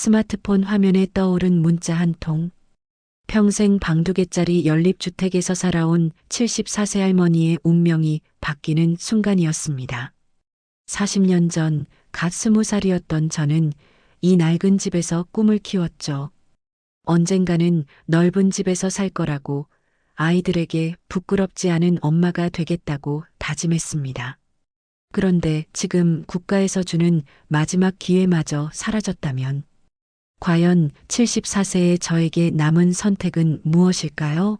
스마트폰 화면에 떠오른 문자 한 통. 평생 방 2개짜리 연립주택에서 살아온 74세 할머니의 운명이 바뀌는 순간이었습니다. 40년 전 갓 20살이었던 저는 이 낡은 집에서 꿈을 키웠죠. 언젠가는 넓은 집에서 살 거라고, 아이들에게 부끄럽지 않은 엄마가 되겠다고 다짐했습니다. 그런데 지금 국가에서 주는 마지막 기회마저 사라졌다면, 과연 74세의 저에게 남은 선택은 무엇일까요?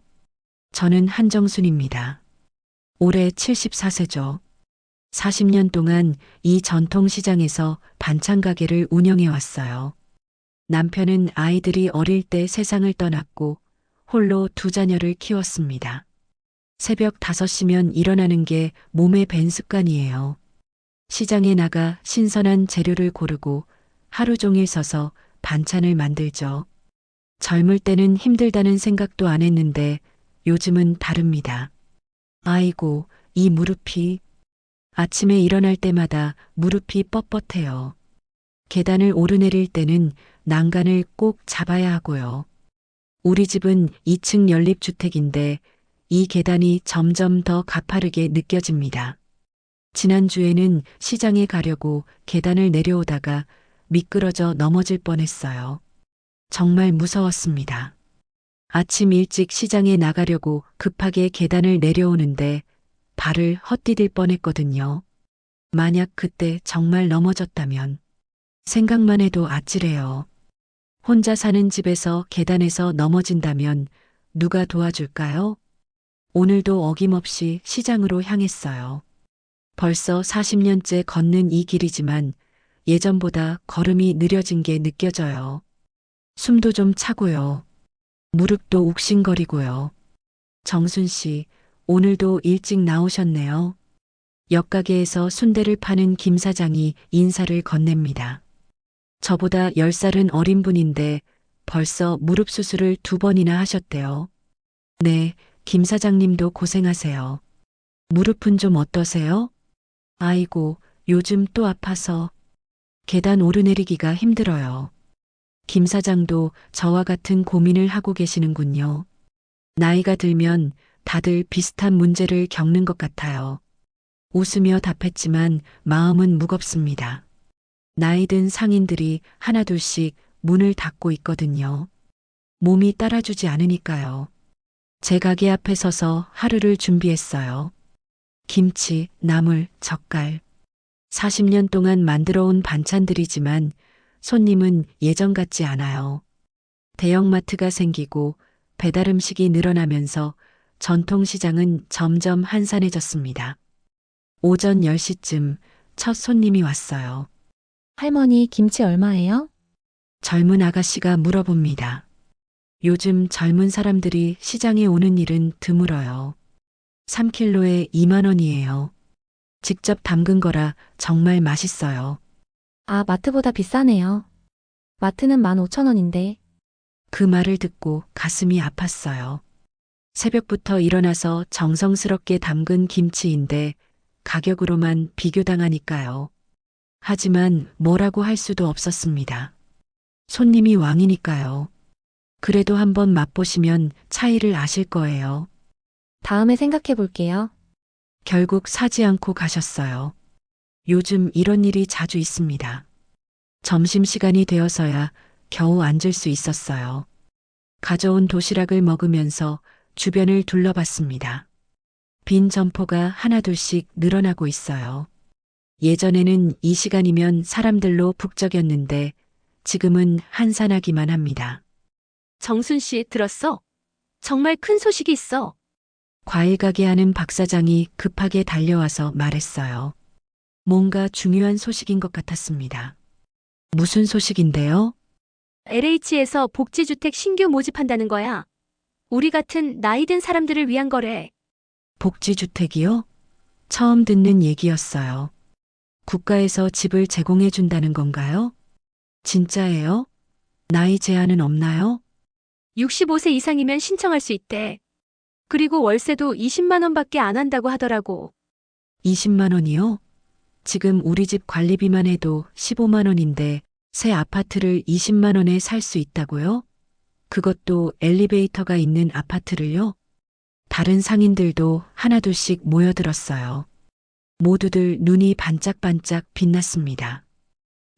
저는 한정순입니다. 올해 74세죠. 40년 동안 이 전통시장에서 반찬 가게를 운영해 왔어요. 남편은 아이들이 어릴 때 세상을 떠났고 홀로 2자녀를 키웠습니다. 새벽 5시면 일어나는 게 몸에 밴 습관이에요. 시장에 나가 신선한 재료를 고르고 하루 종일 서서 반찬을 만들죠. 젊을 때는 힘들다는 생각도 안 했는데 요즘은 다릅니다. 아이고, 이 무릎이. 아침에 일어날 때마다 무릎이 뻣뻣해요. 계단을 오르내릴 때는 난간을 꼭 잡아야 하고요. 우리 집은 2층 연립주택인데 이 계단이 점점 더 가파르게 느껴집니다. 지난주에는 시장에 가려고 계단을 내려오다가 미끄러져 넘어질 뻔했어요. 정말 무서웠습니다. 아침 일찍 시장에 나가려고 급하게 계단을 내려오는데 발을 헛디딜 뻔했거든요. 만약 그때 정말 넘어졌다면 생각만 해도 아찔해요. 혼자 사는 집에서 계단에서 넘어진다면 누가 도와줄까요? 오늘도 어김없이 시장으로 향했어요. 벌써 40년째 걷는 이 길이지만 예전보다 걸음이 느려진 게 느껴져요. 숨도 좀 차고요. 무릎도 욱신거리고요. 정순 씨, 오늘도 일찍 나오셨네요. 옆가게에서 순대를 파는 김 사장이 인사를 건넵니다. 저보다 10살은 어린 분인데 벌써 무릎 수술을 2번이나 하셨대요. 네, 김 사장님도 고생하세요. 무릎은 좀 어떠세요? 아이고, 요즘 또 아파서 계단 오르내리기가 힘들어요. 김 사장도 저와 같은 고민을 하고 계시는군요. 나이가 들면 다들 비슷한 문제를 겪는 것 같아요. 웃으며 답했지만 마음은 무겁습니다. 나이 든 상인들이 하나둘씩 문을 닫고 있거든요. 몸이 따라주지 않으니까요. 제 가게 앞에 서서 하루를 준비했어요. 김치, 나물, 젓갈. 40년 동안 만들어 온 반찬들이지만 손님은 예전 같지 않아요. 대형마트가 생기고 배달 음식이 늘어나면서 전통시장은 점점 한산해졌습니다. 오전 10시쯤 첫 손님이 왔어요. 할머니, 김치 얼마예요? 젊은 아가씨가 물어봅니다. 요즘 젊은 사람들이 시장에 오는 일은 드물어요. 3kg에 2만 원이에요. 직접 담근 거라 정말 맛있어요. 아, 마트보다 비싸네요. 마트는 15,000원인데. 그 말을 듣고 가슴이 아팠어요. 새벽부터 일어나서 정성스럽게 담근 김치인데 가격으로만 비교당하니까요. 하지만 뭐라고 할 수도 없었습니다. 손님이 왕이니까요. 그래도 한번 맛보시면 차이를 아실 거예요. 다음에 생각해 볼게요. 결국 사지 않고 가셨어요. 요즘 이런 일이 자주 있습니다. 점심시간이 되어서야 겨우 앉을 수 있었어요. 가져온 도시락을 먹으면서 주변을 둘러봤습니다. 빈 점포가 하나둘씩 늘어나고 있어요. 예전에는 이 시간이면 사람들로 북적였는데 지금은 한산하기만 합니다. 정순 씨 들었어? 정말 큰 소식이 있어. 과일 가게 하는 박 사장이 급하게 달려와서 말했어요. 뭔가 중요한 소식인 것 같았습니다. 무슨 소식인데요? LH에서 복지주택 신규 모집한다는 거야. 우리 같은 나이 든 사람들을 위한 거래. 복지주택이요? 처음 듣는 얘기였어요. 국가에서 집을 제공해 준다는 건가요? 진짜예요? 나이 제한은 없나요? 65세 이상이면 신청할 수 있대. 그리고 월세도 20만 원밖에 안 한다고 하더라고. 20만 원이요? 지금 우리 집 관리비만 해도 15만 원인데 새 아파트를 20만 원에 살 수 있다고요? 그것도 엘리베이터가 있는 아파트를요? 다른 상인들도 하나둘씩 모여들었어요. 모두들 눈이 반짝반짝 빛났습니다.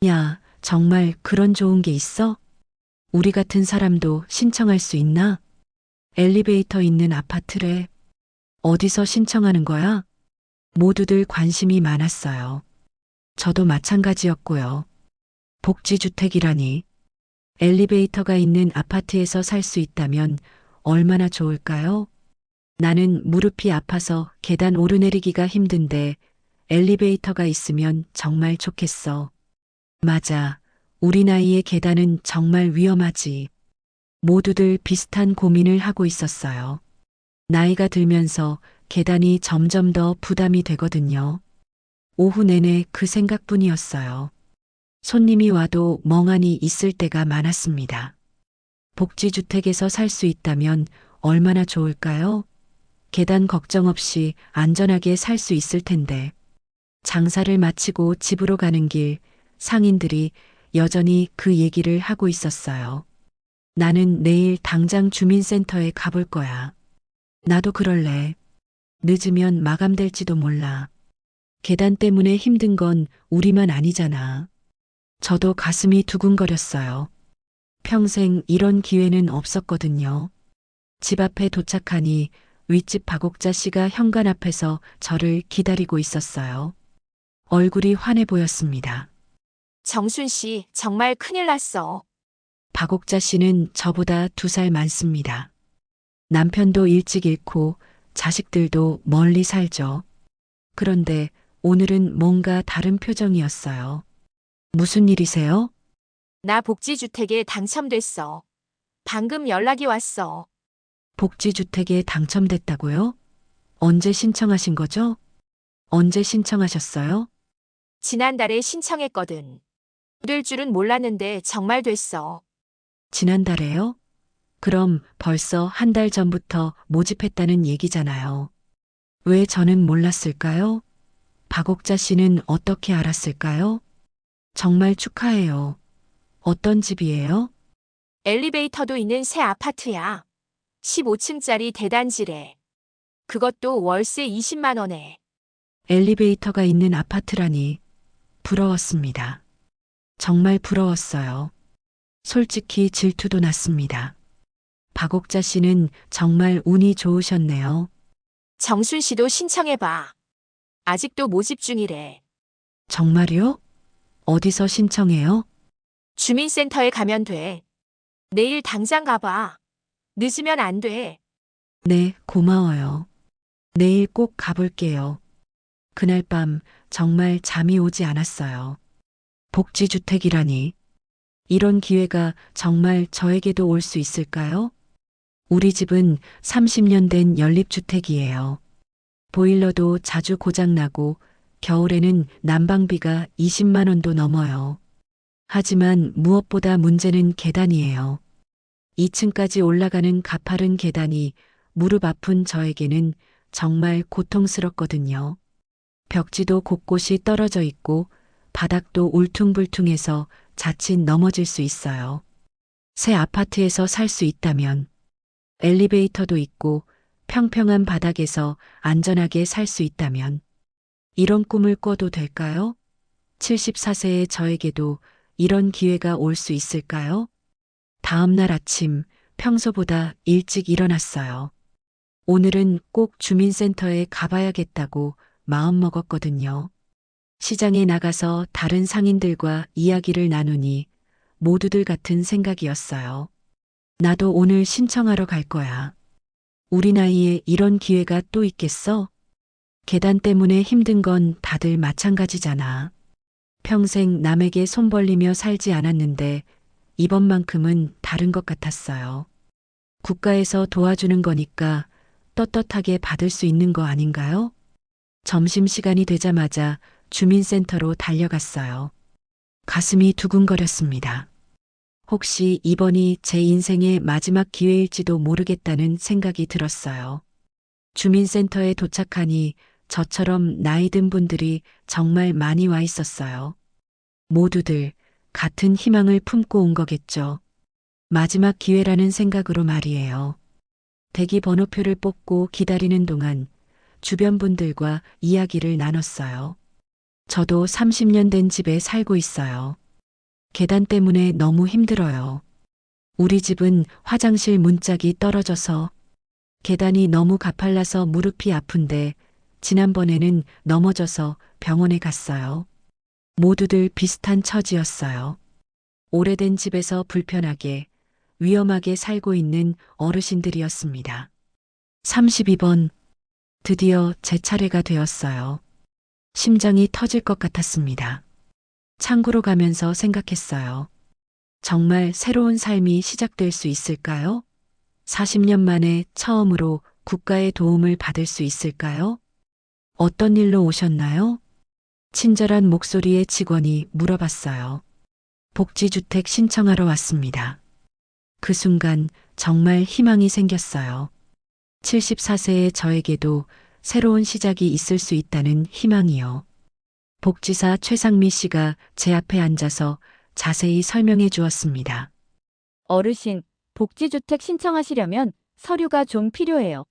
야, 정말 그런 좋은 게 있어? 우리 같은 사람도 신청할 수 있나? 엘리베이터 있는 아파트래. 어디서 신청하는 거야? 모두들 관심이 많았어요. 저도 마찬가지였고요. 복지주택이라니. 엘리베이터가 있는 아파트에서 살 수 있다면 얼마나 좋을까요? 나는 무릎이 아파서 계단 오르내리기가 힘든데 엘리베이터가 있으면 정말 좋겠어. 맞아. 우리 나이에 계단은 정말 위험하지. 모두들 비슷한 고민을 하고 있었어요. 나이가 들면서 계단이 점점 더 부담이 되거든요. 오후 내내 그 생각뿐이었어요. 손님이 와도 멍하니 있을 때가 많았습니다. 복지주택에서 살 수 있다면 얼마나 좋을까요? 계단 걱정 없이 안전하게 살 수 있을 텐데. 장사를 마치고 집으로 가는 길, 상인들이 여전히 그 얘기를 하고 있었어요. 나는 내일 당장 주민센터에 가볼 거야. 나도 그럴래. 늦으면 마감될지도 몰라. 계단 때문에 힘든 건 우리만 아니잖아. 저도 가슴이 두근거렸어요. 평생 이런 기회는 없었거든요. 집 앞에 도착하니 윗집 박옥자 씨가 현관 앞에서 저를 기다리고 있었어요. 얼굴이 환해 보였습니다. 정순 씨, 정말 큰일 났어. 박옥자 씨는 저보다 2살 많습니다. 남편도 일찍 잃고 자식들도 멀리 살죠. 그런데 오늘은 뭔가 다른 표정이었어요. 무슨 일이세요? 나 복지주택에 당첨됐어. 방금 연락이 왔어. 복지주택에 당첨됐다고요? 언제 신청하신 거죠? 언제 신청하셨어요? 지난달에 신청했거든. 될 줄은 몰랐는데 정말 됐어. 지난달에요? 그럼 벌써 1달 전부터 모집했다는 얘기잖아요. 왜 저는 몰랐을까요? 박옥자 씨는 어떻게 알았을까요? 정말 축하해요. 어떤 집이에요? 엘리베이터도 있는 새 아파트야. 15층짜리 대단지래. 그것도 월세 20만 원에. 엘리베이터가 있는 아파트라니 부러웠습니다. 정말 부러웠어요. 솔직히 질투도 났습니다. 박옥자 씨는 정말 운이 좋으셨네요. 정순 씨도 신청해봐. 아직도 모집 중이래. 정말요? 어디서 신청해요? 주민센터에 가면 돼. 내일 당장 가봐. 늦으면 안 돼. 네, 고마워요. 내일 꼭 가볼게요. 그날 밤 정말 잠이 오지 않았어요. 복지주택이라니. 이런 기회가 정말 저에게도 올 수 있을까요? 우리 집은 30년 된 연립주택이에요. 보일러도 자주 고장나고 겨울에는 난방비가 20만 원도 넘어요. 하지만 무엇보다 문제는 계단이에요. 2층까지 올라가는 가파른 계단이 무릎 아픈 저에게는 정말 고통스럽거든요. 벽지도 곳곳이 떨어져 있고 바닥도 울퉁불퉁해서 자칫 넘어질 수 있어요. 새 아파트에서 살 수 있다면 엘리베이터도 있고 평평한 바닥에서 안전하게 살 수 있다면 이런 꿈을 꿔도 될까요? 74세의 저에게도 이런 기회가 올 수 있을까요? 다음 날 아침 평소보다 일찍 일어났어요. 오늘은 꼭 주민센터에 가봐야겠다고 마음먹었거든요. 시장에 나가서 다른 상인들과 이야기를 나누니 모두들 같은 생각이었어요. 나도 오늘 신청하러 갈 거야. 우리 나이에 이런 기회가 또 있겠어? 계단 때문에 힘든 건 다들 마찬가지잖아. 평생 남에게 손 벌리며 살지 않았는데 이번만큼은 다른 것 같았어요. 국가에서 도와주는 거니까 떳떳하게 받을 수 있는 거 아닌가요? 점심시간이 되자마자 주민센터로 달려갔어요. 가슴이 두근거렸습니다. 혹시 이번이 제 인생의 마지막 기회일지도 모르겠다는 생각이 들었어요. 주민센터에 도착하니 저처럼 나이 든 분들이 정말 많이 와 있었어요. 모두들 같은 희망을 품고 온 거겠죠. 마지막 기회라는 생각으로 말이에요. 대기 번호표를 뽑고 기다리는 동안 주변 분들과 이야기를 나눴어요. 저도 30년 된 집에 살고 있어요. 계단 때문에 너무 힘들어요. 우리 집은 화장실 문짝이 떨어져서 계단이 너무 가팔라서 무릎이 아픈데 지난번에는 넘어져서 병원에 갔어요. 모두들 비슷한 처지였어요. 오래된 집에서 불편하게, 위험하게 살고 있는 어르신들이었습니다. 32번. 드디어 제 차례가 되었어요. 심장이 터질 것 같았습니다. 창구로 가면서 생각했어요. 정말 새로운 삶이 시작될 수 있을까요? 40년 만에 처음으로 국가의 도움을 받을 수 있을까요? 어떤 일로 오셨나요? 친절한 목소리의 직원이 물어봤어요. 복지주택 신청하러 왔습니다. 그 순간 정말 희망이 생겼어요. 74세의 저에게도 새로운 시작이 있을 수 있다는 희망이요. 복지사 최상미 씨가 제 앞에 앉아서 자세히 설명해 주었습니다. 어르신, 복지주택 신청하시려면 서류가 좀 필요해요.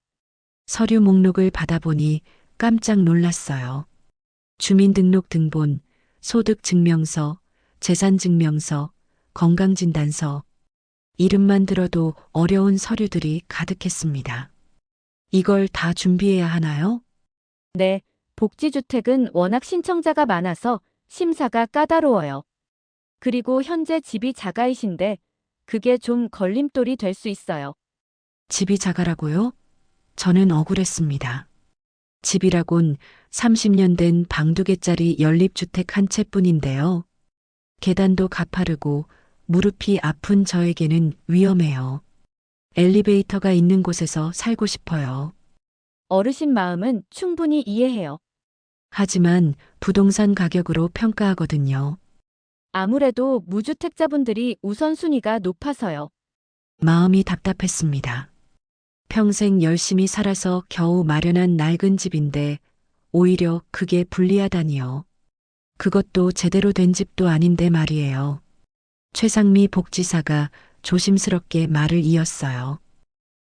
서류 목록을 받아보니 깜짝 놀랐어요. 주민등록 등본, 소득증명서, 재산증명서, 건강진단서, 이름만 들어도 어려운 서류들이 가득했습니다. 이걸 다 준비해야 하나요? 네, 복지주택은 워낙 신청자가 많아서 심사가 까다로워요. 그리고 현재 집이 자가이신데 그게 좀 걸림돌이 될 수 있어요. 집이 자가라고요? 저는 억울했습니다. 집이라곤 30년 된 방 2개짜리 연립주택 한 채뿐인데요. 계단도 가파르고 무릎이 아픈 저에게는 위험해요. 엘리베이터가 있는 곳에서 살고 싶어요. 어르신 마음은 충분히 이해해요. 하지만 부동산 가격으로 평가하거든요. 아무래도 무주택자분들이 우선순위가 높아서요. 마음이 답답했습니다. 평생 열심히 살아서 겨우 마련한 낡은 집인데 오히려 그게 불리하다니요. 그것도 제대로 된 집도 아닌데 말이에요. 최상미 복지사가 조심스럽게 말을 이었어요.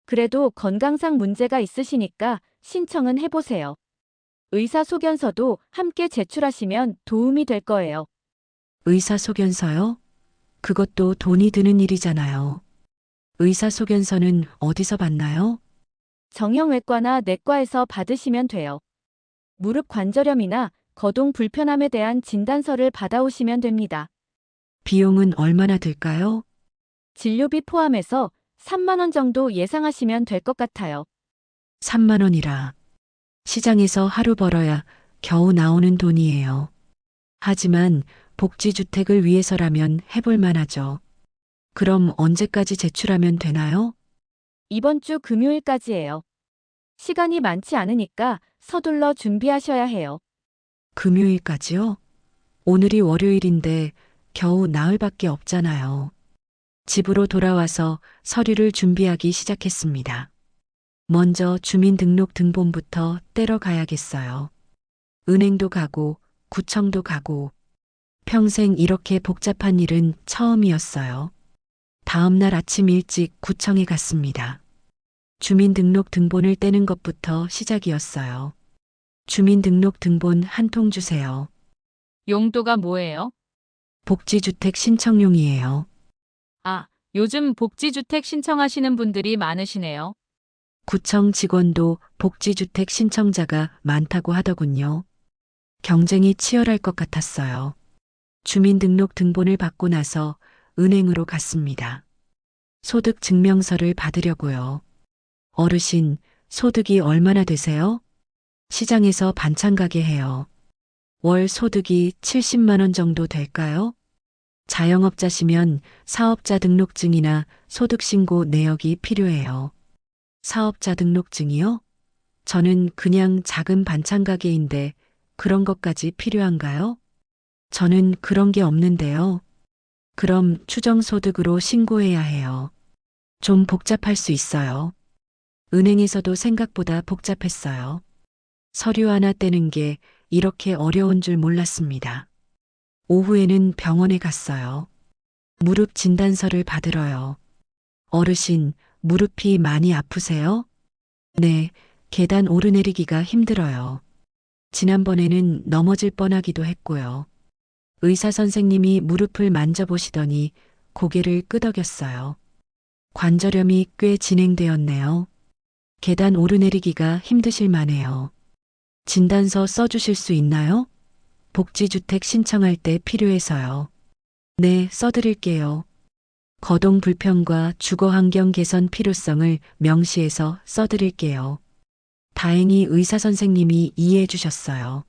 그래도 건강상 문제가 있으시니까 신청은 해보세요. 의사소견서도 함께 제출하시면 도움이 될 거예요. 의사소견서요? 그것도 돈이 드는 일이잖아요. 의사소견서는 어디서 받나요? 정형외과나 내과에서 받으시면 돼요. 무릎 관절염이나 거동 불편함에 대한 진단서를 받아오시면 됩니다. 비용은 얼마나 들까요? 진료비 포함해서 3만 원 정도 예상하시면 될 것 같아요. 3만 원이라. 시장에서 하루 벌어야 겨우 나오는 돈이에요. 하지만 복지주택을 위해서라면 해볼 만하죠. 그럼 언제까지 제출하면 되나요? 이번 주 금요일까지예요. 시간이 많지 않으니까 서둘러 준비하셔야 해요. 금요일까지요? 오늘이 월요일인데 겨우 나흘밖에 없잖아요. 집으로 돌아와서 서류를 준비하기 시작했습니다. 먼저 주민등록 등본부터 떼러 가야겠어요. 은행도 가고 구청도 가고 평생 이렇게 복잡한 일은 처음이었어요. 다음 날 아침 일찍 구청에 갔습니다. 주민등록 등본을 떼는 것부터 시작이었어요. 주민등록 등본 한 통 주세요. 용도가 뭐예요? 복지주택 신청용이에요. 아, 요즘 복지주택 신청하시는 분들이 많으시네요. 구청 직원도 복지주택 신청자가 많다고 하더군요. 경쟁이 치열할 것 같았어요. 주민등록 등본을 받고 나서 은행으로 갔습니다. 소득증명서를 받으려고요. 어르신, 소득이 얼마나 되세요? 시장에서 반찬 가게 해요. 월 소득이 70만 원 정도 될까요? 자영업자시면 사업자 등록증이나 소득신고 내역이 필요해요. 사업자 등록증이요? 저는 그냥 작은 반찬 가게인데 그런 것까지 필요한가요? 저는 그런 게 없는데요. 그럼 추정소득으로 신고해야 해요. 좀 복잡할 수 있어요. 은행에서도 생각보다 복잡했어요. 서류 하나 떼는 게 이렇게 어려운 줄 몰랐습니다. 오후에는 병원에 갔어요. 무릎 진단서를 받으러요. 어르신, 무릎이 많이 아프세요? 네, 계단 오르내리기가 힘들어요. 지난번에는 넘어질 뻔하기도 했고요. 의사 선생님이 무릎을 만져보시더니 고개를 끄덕였어요. 관절염이 꽤 진행되었네요. 계단 오르내리기가 힘드실 만해요. 진단서 써주실 수 있나요? 복지주택 신청할 때 필요해서요. 네, 써드릴게요. 거동 불편과 주거 환경 개선 필요성을 명시해서 써드릴게요. 다행히 의사 선생님이 이해해 주셨어요.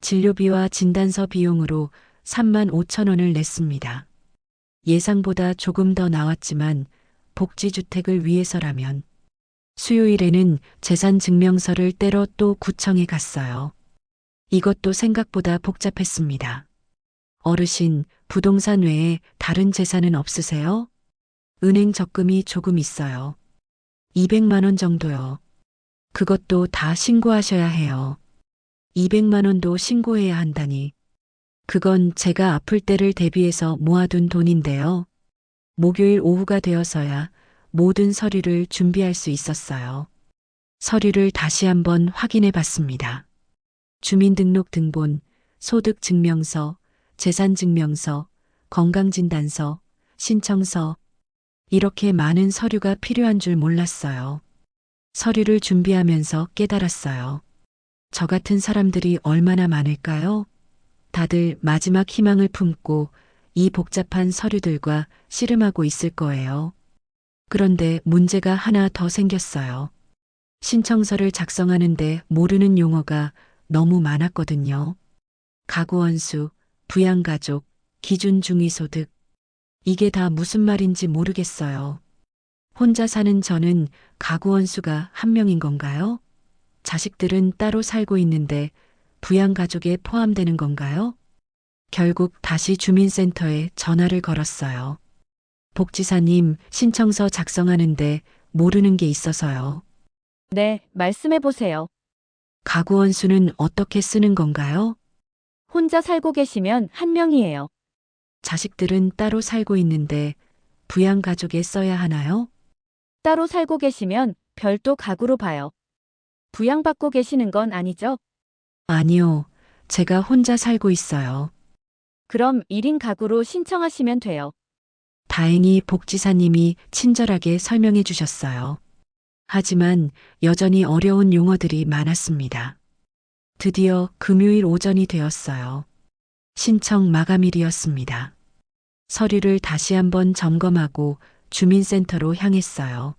진료비와 진단서 비용으로 3만 5천 원을 냈습니다. 예상보다 조금 더 나왔지만 복지주택을 위해서라면 수요일에는 재산증명서를 떼러 또 구청에 갔어요. 이것도 생각보다 복잡했습니다. 어르신, 부동산 외에 다른 재산은 없으세요? 은행 적금이 조금 있어요. 200만 원 정도요. 그것도 다 신고하셔야 해요. 200만 원도 신고해야 한다니. 그건 제가 아플 때를 대비해서 모아둔 돈인데요. 목요일 오후가 되어서야 모든 서류를 준비할 수 있었어요. 서류를 다시 한번 확인해 봤습니다. 주민등록등본, 소득증명서, 재산증명서, 건강진단서, 신청서, 이렇게 많은 서류가 필요한 줄 몰랐어요. 서류를 준비하면서 깨달았어요. 저 같은 사람들이 얼마나 많을까요? 다들 마지막 희망을 품고 이 복잡한 서류들과 씨름하고 있을 거예요. 그런데 문제가 하나 더 생겼어요. 신청서를 작성하는데 모르는 용어가 너무 많았거든요. 가구원수, 부양가족, 기준중위소득. 이게 다 무슨 말인지 모르겠어요. 혼자 사는 저는 가구원수가 한 명인 건가요? 자식들은 따로 살고 있는데 부양가족에 포함되는 건가요? 결국 다시 주민센터에 전화를 걸었어요. 복지사님, 신청서 작성하는데 모르는 게 있어서요. 네, 말씀해 보세요. 가구원수는 어떻게 쓰는 건가요? 혼자 살고 계시면 한 명이에요. 자식들은 따로 살고 있는데 부양가족에 써야 하나요? 따로 살고 계시면 별도 가구로 봐요. 부양받고 계시는 건 아니죠? 아니요. 제가 혼자 살고 있어요. 그럼 1인 가구로 신청하시면 돼요. 다행히 복지사님이 친절하게 설명해 주셨어요. 하지만 여전히 어려운 용어들이 많았습니다. 드디어 금요일 오전이 되었어요. 신청 마감일이었습니다. 서류를 다시 한번 점검하고 주민센터로 향했어요.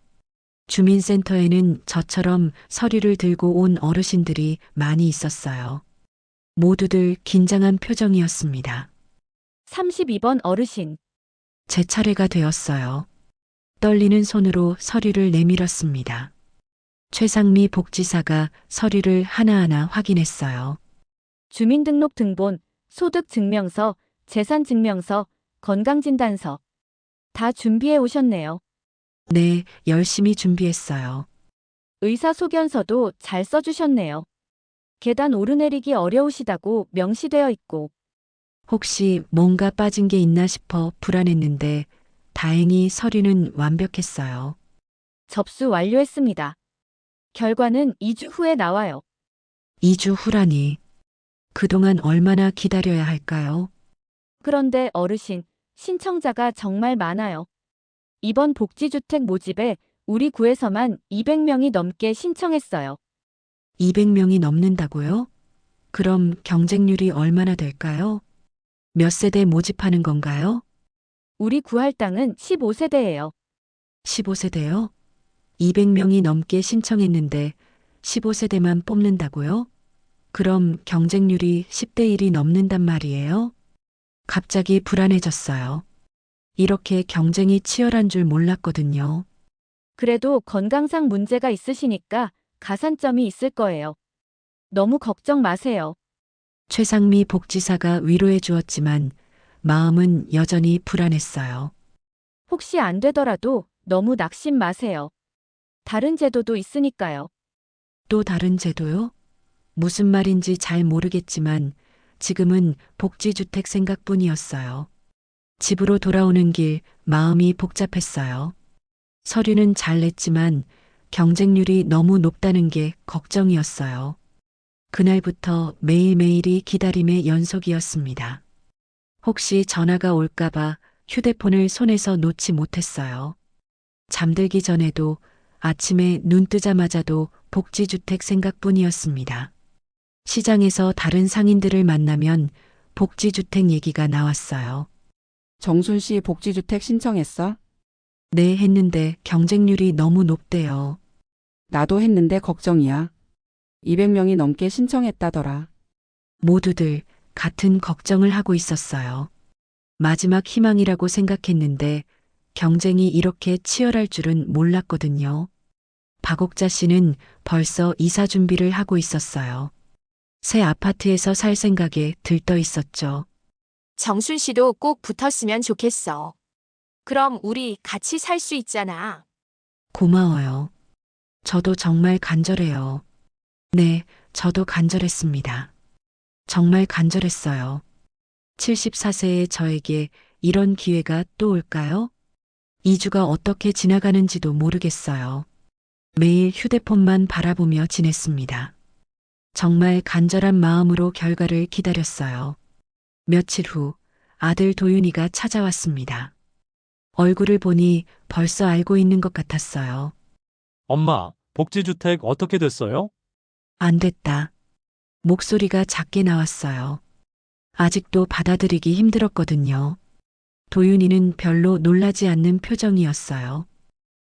주민센터에는 저처럼 서류를 들고 온 어르신들이 많이 있었어요. 모두들 긴장한 표정이었습니다. 32번 어르신. 제 차례가 되었어요. 떨리는 손으로 서류를 내밀었습니다. 최상미 복지사가 서류를 하나하나 확인했어요. 주민등록등본, 소득증명서, 재산증명서, 건강진단서. 다 준비해 오셨네요. 네, 열심히 준비했어요. 의사소견서도 잘 써주셨네요. 계단 오르내리기 어려우시다고 명시되어 있고. 혹시 뭔가 빠진 게 있나 싶어 불안했는데 다행히 서류는 완벽했어요. 접수 완료했습니다. 결과는 2주 후에 나와요. 2주 후라니. 그동안 얼마나 기다려야 할까요? 그런데 어르신, 신청자가 정말 많아요. 이번 복지주택 모집에 우리 구에서만 200명이 넘게 신청했어요. 200명이 넘는다고요? 그럼 경쟁률이 얼마나 될까요? 몇 세대 모집하는 건가요? 우리 구 할당은 15세대예요. 15세대요? 200명이 넘게 신청했는데 15세대만 뽑는다고요? 그럼 경쟁률이 10대 1이 넘는단 말이에요? 갑자기 불안해졌어요. 이렇게 경쟁이 치열한 줄 몰랐거든요. 그래도 건강상 문제가 있으시니까 가산점이 있을 거예요. 너무 걱정 마세요. 최상미 복지사가 위로해 주었지만 마음은 여전히 불안했어요. 혹시 안 되더라도 너무 낙심 마세요. 다른 제도도 있으니까요. 또 다른 제도요? 무슨 말인지 잘 모르겠지만 지금은 복지주택 생각뿐이었어요. 집으로 돌아오는 길 마음이 복잡했어요. 서류는 잘 냈지만 경쟁률이 너무 높다는 게 걱정이었어요. 그날부터 매일매일이 기다림의 연속이었습니다. 혹시 전화가 올까봐 휴대폰을 손에서 놓지 못했어요. 잠들기 전에도 아침에 눈 뜨자마자도 복지주택 생각뿐이었습니다. 시장에서 다른 상인들을 만나면 복지주택 얘기가 나왔어요. 정순 씨 복지주택 신청했어? 네, 했는데 경쟁률이 너무 높대요. 나도 했는데 걱정이야. 200명이 넘게 신청했다더라. 모두들 같은 걱정을 하고 있었어요. 마지막 희망이라고 생각했는데 경쟁이 이렇게 치열할 줄은 몰랐거든요. 박옥자 씨는 벌써 이사 준비를 하고 있었어요. 새 아파트에서 살 생각에 들떠 있었죠. 정순 씨도 꼭 붙었으면 좋겠어. 그럼 우리 같이 살 수 있잖아. 고마워요. 저도 정말 간절해요. 네, 저도 간절했습니다. 정말 간절했어요. 74세의 저에게 이런 기회가 또 올까요? 2주가 어떻게 지나가는지도 모르겠어요. 매일 휴대폰만 바라보며 지냈습니다. 정말 간절한 마음으로 결과를 기다렸어요. 며칠 후 아들 도윤이가 찾아왔습니다. 얼굴을 보니 벌써 알고 있는 것 같았어요. 엄마, 복지주택 어떻게 됐어요? 안 됐다. 목소리가 작게 나왔어요. 아직도 받아들이기 힘들었거든요. 도윤이는 별로 놀라지 않는 표정이었어요.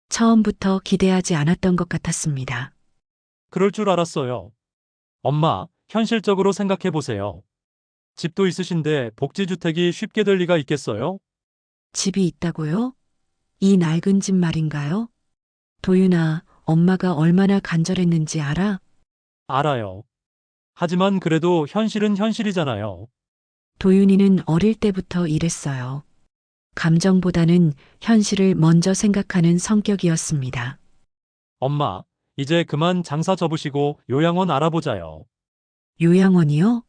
처음부터 기대하지 않았던 것 같았습니다. 그럴 줄 알았어요. 엄마, 현실적으로 생각해 보세요. 집도 있으신데 복지주택이 쉽게 될 리가 있겠어요? 집이 있다고요? 이 낡은 집 말인가요? 도윤아, 엄마가 얼마나 간절했는지 알아? 알아요. 하지만 그래도 현실은 현실이잖아요. 도윤이는 어릴 때부터 이랬어요. 감정보다는 현실을 먼저 생각하는 성격이었습니다. 엄마, 이제 그만 장사 접으시고 요양원 알아보자요. 요양원이요?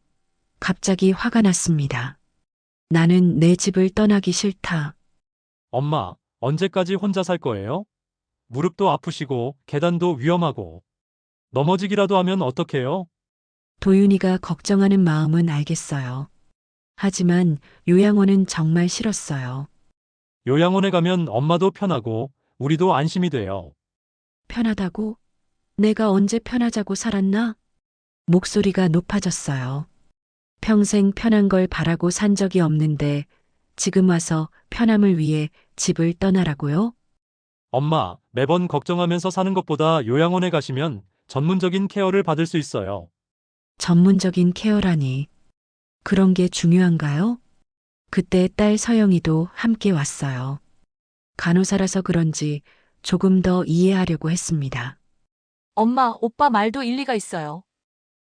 갑자기 화가 났습니다. 나는 내 집을 떠나기 싫다. 엄마, 언제까지 혼자 살 거예요? 무릎도 아프시고 계단도 위험하고 넘어지기라도 하면 어떡해요? 도윤이가 걱정하는 마음은 알겠어요. 하지만 요양원은 정말 싫었어요. 요양원에 가면 엄마도 편하고 우리도 안심이 돼요. 편하다고? 내가 언제 편하자고 살았나? 목소리가 높아졌어요. 평생 편한 걸 바라고 산 적이 없는데 지금 와서 편함을 위해 집을 떠나라고요? 엄마, 매번 걱정하면서 사는 것보다 요양원에 가시면 전문적인 케어를 받을 수 있어요. 전문적인 케어라니. 그런 게 중요한가요? 그때 딸 서영이도 함께 왔어요. 간호사라서 그런지 조금 더 이해하려고 했습니다. 엄마, 오빠 말도 일리가 있어요.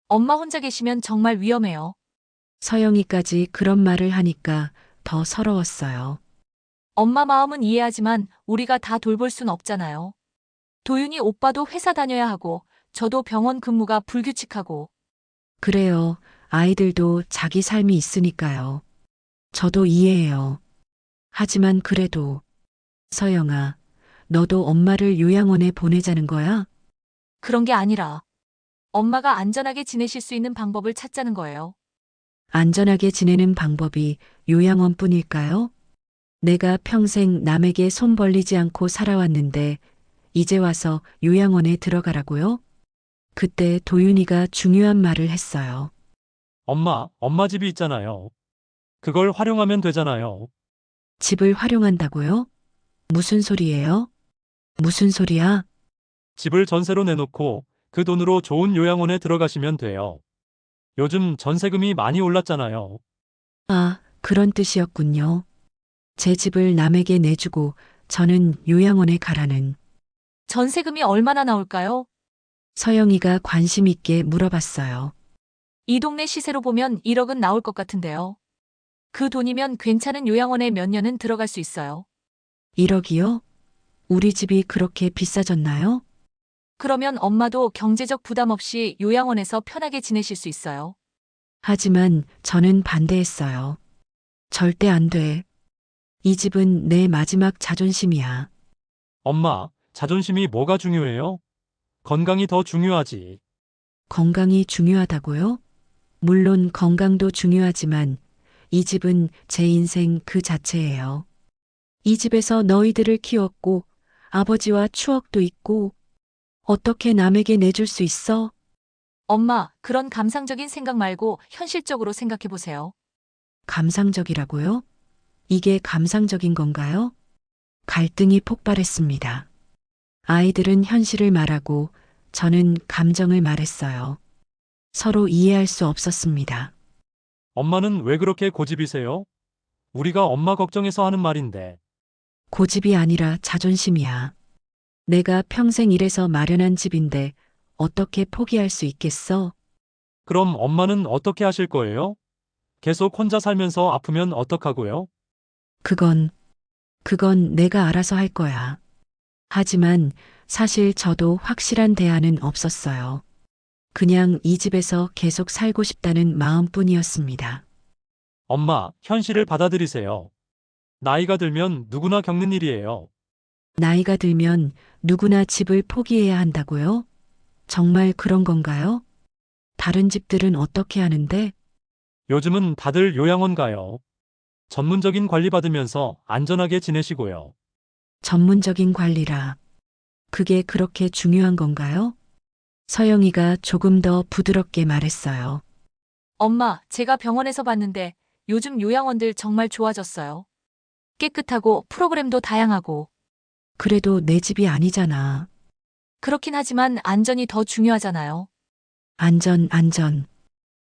엄마 혼자 계시면 정말 위험해요. 서영이까지 그런 말을 하니까 더 서러웠어요. 엄마 마음은 이해하지만 우리가 다 돌볼 순 없잖아요. 도윤이 오빠도 회사 다녀야 하고 저도 병원 근무가 불규칙하고. 그래요. 아이들도 자기 삶이 있으니까요. 저도 이해해요. 하지만 그래도 서영아, 너도 엄마를 요양원에 보내자는 거야? 그런 게 아니라 엄마가 안전하게 지내실 수 있는 방법을 찾자는 거예요. 안전하게 지내는 방법이 요양원뿐일까요? 내가 평생 남에게 손 벌리지 않고 살아왔는데 이제 와서 요양원에 들어가라고요? 그때 도윤이가 중요한 말을 했어요. 엄마 집이 있잖아요. 그걸 활용하면 되잖아요. 집을 활용한다고요? 무슨 소리예요? 무슨 소리야? 집을 전세로 내놓고 그 돈으로 좋은 요양원에 들어가시면 돼요. 요즘 전세금이 많이 올랐잖아요. 아, 그런 뜻이었군요. 제 집을 남에게 내주고 저는 요양원에 가라는. 전세금이 얼마나 나올까요? 서영이가 관심 있게 물어봤어요. 이 동네 시세로 보면 1억은 나올 것 같은데요. 그 돈이면 괜찮은 요양원에 몇 년은 들어갈 수 있어요. 1억이요? 우리 집이 그렇게 비싸졌나요? 그러면 엄마도 경제적 부담 없이 요양원에서 편하게 지내실 수 있어요. 하지만 저는 반대했어요. 절대 안 돼. 이 집은 내 마지막 자존심이야. 엄마, 자존심이 뭐가 중요해요? 건강이 더 중요하지. 건강이 중요하다고요? 물론 건강도 중요하지만 이 집은 제 인생 그 자체예요. 이 집에서 너희들을 키웠고 아버지와 추억도 있고 어떻게 남에게 내줄 수 있어? 엄마, 그런 감상적인 생각 말고 현실적으로 생각해 보세요. 감상적이라고요? 이게 감상적인 건가요? 갈등이 폭발했습니다. 아이들은 현실을 말하고 저는 감정을 말했어요. 서로 이해할 수 없었습니다. 엄마는 왜 그렇게 고집이세요? 우리가 엄마 걱정해서 하는 말인데. 고집이 아니라 자존심이야. 내가 평생 일해서 마련한 집인데 어떻게 포기할 수 있겠어? 그럼 엄마는 어떻게 하실 거예요? 계속 혼자 살면서 아프면 어떡하고요? 그건 내가 알아서 할 거야. 하지만 사실 저도 확실한 대안은 없었어요. 그냥 이 집에서 계속 살고 싶다는 마음뿐이었습니다. 엄마, 현실을 받아들이세요. 나이가 들면 누구나 겪는 일이에요. 나이가 들면 누구나 집을 포기해야 한다고요? 정말 그런 건가요? 다른 집들은 어떻게 하는데? 요즘은 다들 요양원 가요. 전문적인 관리 받으면서 안전하게 지내시고요. 전문적인 관리라. 그게 그렇게 중요한 건가요? 서영이가 조금 더 부드럽게 말했어요. 엄마, 제가 병원에서 봤는데 요즘 요양원들 정말 좋아졌어요. 깨끗하고 프로그램도 다양하고. 그래도 내 집이 아니잖아. 그렇긴 하지만 안전이 더 중요하잖아요. 안전.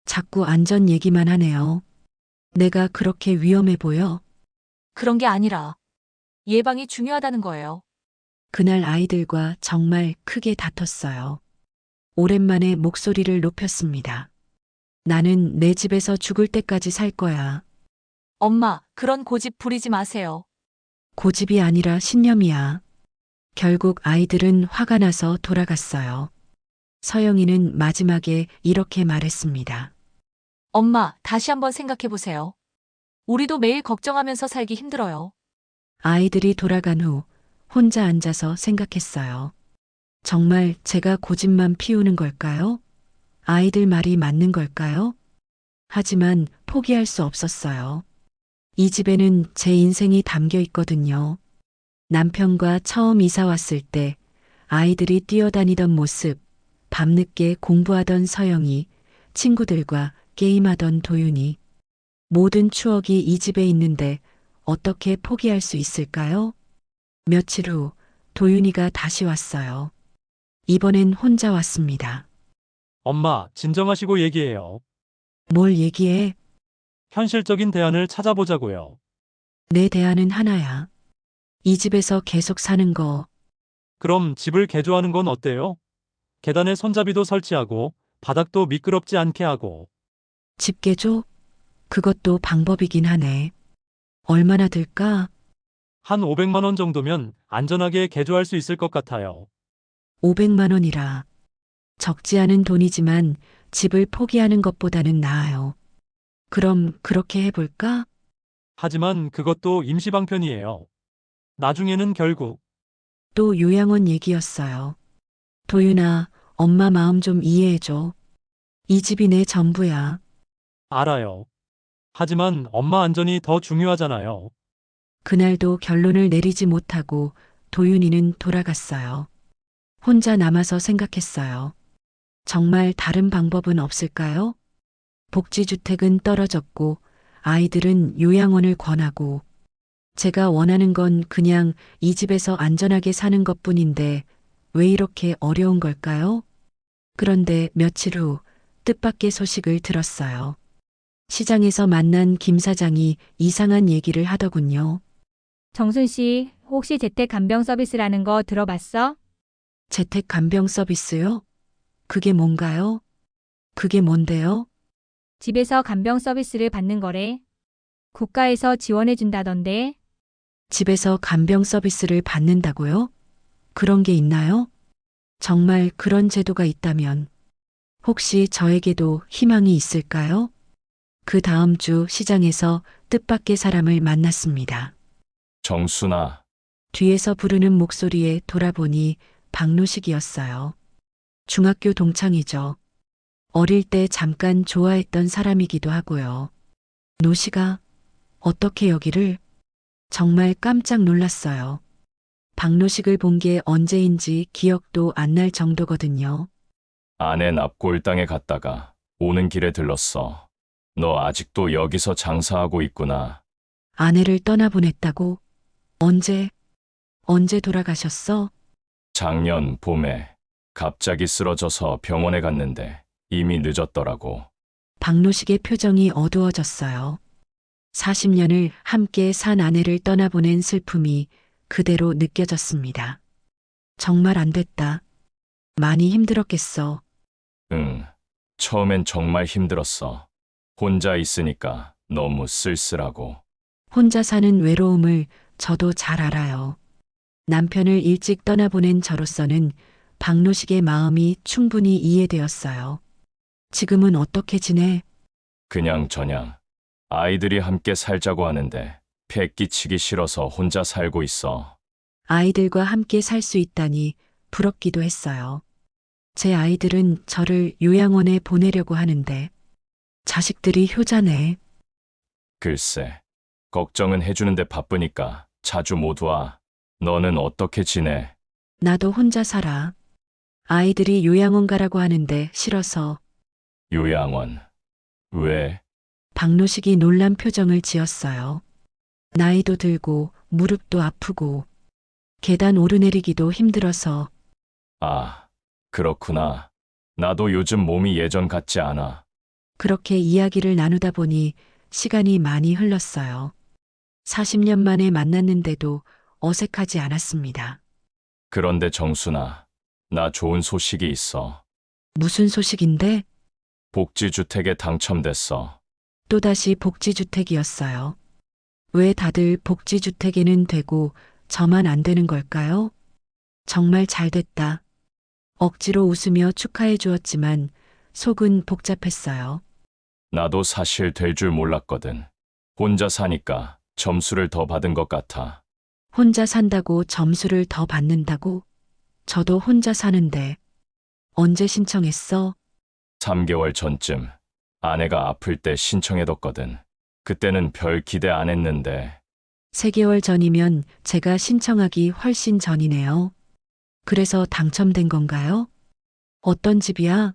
자꾸 안전 얘기만 하네요. 내가 그렇게 위험해 보여? 그런 게 아니라 예방이 중요하다는 거예요. 그날 아이들과 정말 크게 다퉜어요. 오랜만에 목소리를 높였습니다. 나는 내 집에서 죽을 때까지 살 거야. 엄마, 그런 고집 부리지 마세요. 고집이 아니라 신념이야. 결국 아이들은 화가 나서 돌아갔어요. 서영이는 마지막에 이렇게 말했습니다. 엄마, 다시 한번 생각해 보세요. 우리도 매일 걱정하면서 살기 힘들어요. 아이들이 돌아간 후 혼자 앉아서 생각했어요. 정말 제가 고집만 피우는 걸까요? 아이들 말이 맞는 걸까요? 하지만 포기할 수 없었어요. 이 집에는 제 인생이 담겨 있거든요. 남편과 처음 이사 왔을 때 아이들이 뛰어다니던 모습, 밤늦게 공부하던 서영이, 친구들과 게임하던 도윤이. 모든 추억이 이 집에 있는데 어떻게 포기할 수 있을까요? 며칠 후 도윤이가 다시 왔어요. 이번엔 혼자 왔습니다. 엄마, 진정하시고 얘기해요. 뭘 얘기해? 현실적인 대안을 찾아보자고요. 내 대안은 하나야. 이 집에서 계속 사는 거. 그럼 집을 개조하는 건 어때요? 계단에 손잡이도 설치하고 바닥도 미끄럽지 않게 하고. 집 개조? 그것도 방법이긴 하네. 얼마나 들까? 한 500만 원 정도면 안전하게 개조할 수 있을 것 같아요. 500만 원이라. 적지 않은 돈이지만 집을 포기하는 것보다는 나아요. 그럼 그렇게 해볼까? 하지만 그것도 임시방편이에요. 나중에는 결국 또 요양원 얘기였어요. 도윤아, 엄마 마음 좀 이해해줘. 이 집이 내 전부야. 알아요. 하지만 엄마 안전이 더 중요하잖아요. 그날도 결론을 내리지 못하고 도윤이는 돌아갔어요. 혼자 남아서 생각했어요. 정말 다른 방법은 없을까요? 복지주택은 떨어졌고 아이들은 요양원을 권하고 제가 원하는 건 그냥 이 집에서 안전하게 사는 것뿐인데 왜 이렇게 어려운 걸까요? 그런데 며칠 후 뜻밖의 소식을 들었어요. 시장에서 만난 김 사장이 이상한 얘기를 하더군요. 정순 씨, 혹시 재택 간병 서비스라는 거 들어봤어? 재택 간병 서비스요? 그게 뭔가요? 그게 뭔데요? 집에서 간병 서비스를 받는 거래. 국가에서 지원해 준다던데. 집에서 간병 서비스를 받는다고요? 그런 게 있나요? 정말 그런 제도가 있다면 혹시 저에게도 희망이 있을까요? 그 다음 주 시장에서 뜻밖의 사람을 만났습니다. 정순아, 뒤에서 부르는 목소리에 돌아보니 박노식이었어요. 중학교 동창이죠. 어릴 때 잠깐 좋아했던 사람이기도 하고요. 노씨가 어떻게 여기를? 정말 깜짝 놀랐어요. 박노식을 본 게 언제인지 기억도 안 날 정도거든요. 아내 납골당에 갔다가 오는 길에 들렀어. 너 아직도 여기서 장사하고 있구나. 아내를 떠나보냈다고? 언제 돌아가셨어? 작년 봄에 갑자기 쓰러져서 병원에 갔는데 이미 늦었더라고. 박노식의 표정이 어두워졌어요. 40년을 함께 산 아내를 떠나보낸 슬픔이 그대로 느껴졌습니다. 정말 안 됐다. 많이 힘들었겠어. 응, 처음엔 정말 힘들었어. 혼자 있으니까 너무 쓸쓸하고. 혼자 사는 외로움을 저도 잘 알아요. 남편을 일찍 떠나보낸 저로서는 박노식의 마음이 충분히 이해되었어요. 지금은 어떻게 지내? 그냥 저냥. 아이들이 함께 살자고 하는데 폐 끼치기 싫어서 혼자 살고 있어. 아이들과 함께 살 수 있다니 부럽기도 했어요. 제 아이들은 저를 요양원에 보내려고 하는데 자식들이 효자네. 글쎄, 걱정은 해주는데 바쁘니까 자주 못 와. 너는 어떻게 지내? 나도 혼자 살아. 아이들이 요양원 가라고 하는데 싫어서. 요양원. 왜? 박노식이 놀란 표정을 지었어요. 나이도 들고 무릎도 아프고 계단 오르내리기도 힘들어서. 아, 그렇구나. 나도 요즘 몸이 예전 같지 않아. 그렇게 이야기를 나누다 보니 시간이 많이 흘렀어요. 40년 만에 만났는데도 어색하지 않았습니다. 그런데 정순아, 나 좋은 소식이 있어. 무슨 소식인데? 복지주택에 당첨됐어. 또다시 복지주택이었어요. 왜 다들 복지주택에는 되고 저만 안 되는 걸까요? 정말 잘 됐다. 억지로 웃으며 축하해 주었지만 속은 복잡했어요. 나도 사실 될 줄 몰랐거든. 혼자 사니까 점수를 더 받은 것 같아. 혼자 산다고 점수를 더 받는다고? 저도 혼자 사는데. 언제 신청했어? 3개월 전쯤 아내가 아플 때 신청해뒀거든. 그때는 별 기대 안 했는데 3개월 전이면 제가 신청하기 훨씬 전이네요. 그래서 당첨된 건가요? 어떤 집이야?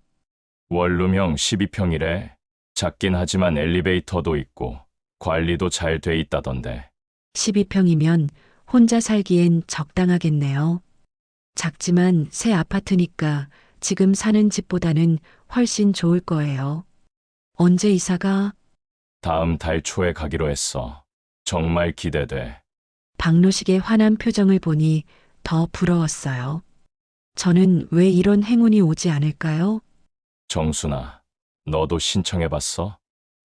원룸형 12평이래. 작긴 하지만 엘리베이터도 있고 관리도 잘 돼 있다던데. 12평이면 혼자 살기엔 적당하겠네요. 작지만 새 아파트니까 지금 사는 집보다는 훨씬 좋을 거예요. 언제 이사가? 다음 달 초에 가기로 했어. 정말 기대돼. 박노식의 환한 표정을 보니 더 부러웠어요. 저는 왜 이런 행운이 오지 않을까요? 정순아, 너도 신청해봤어?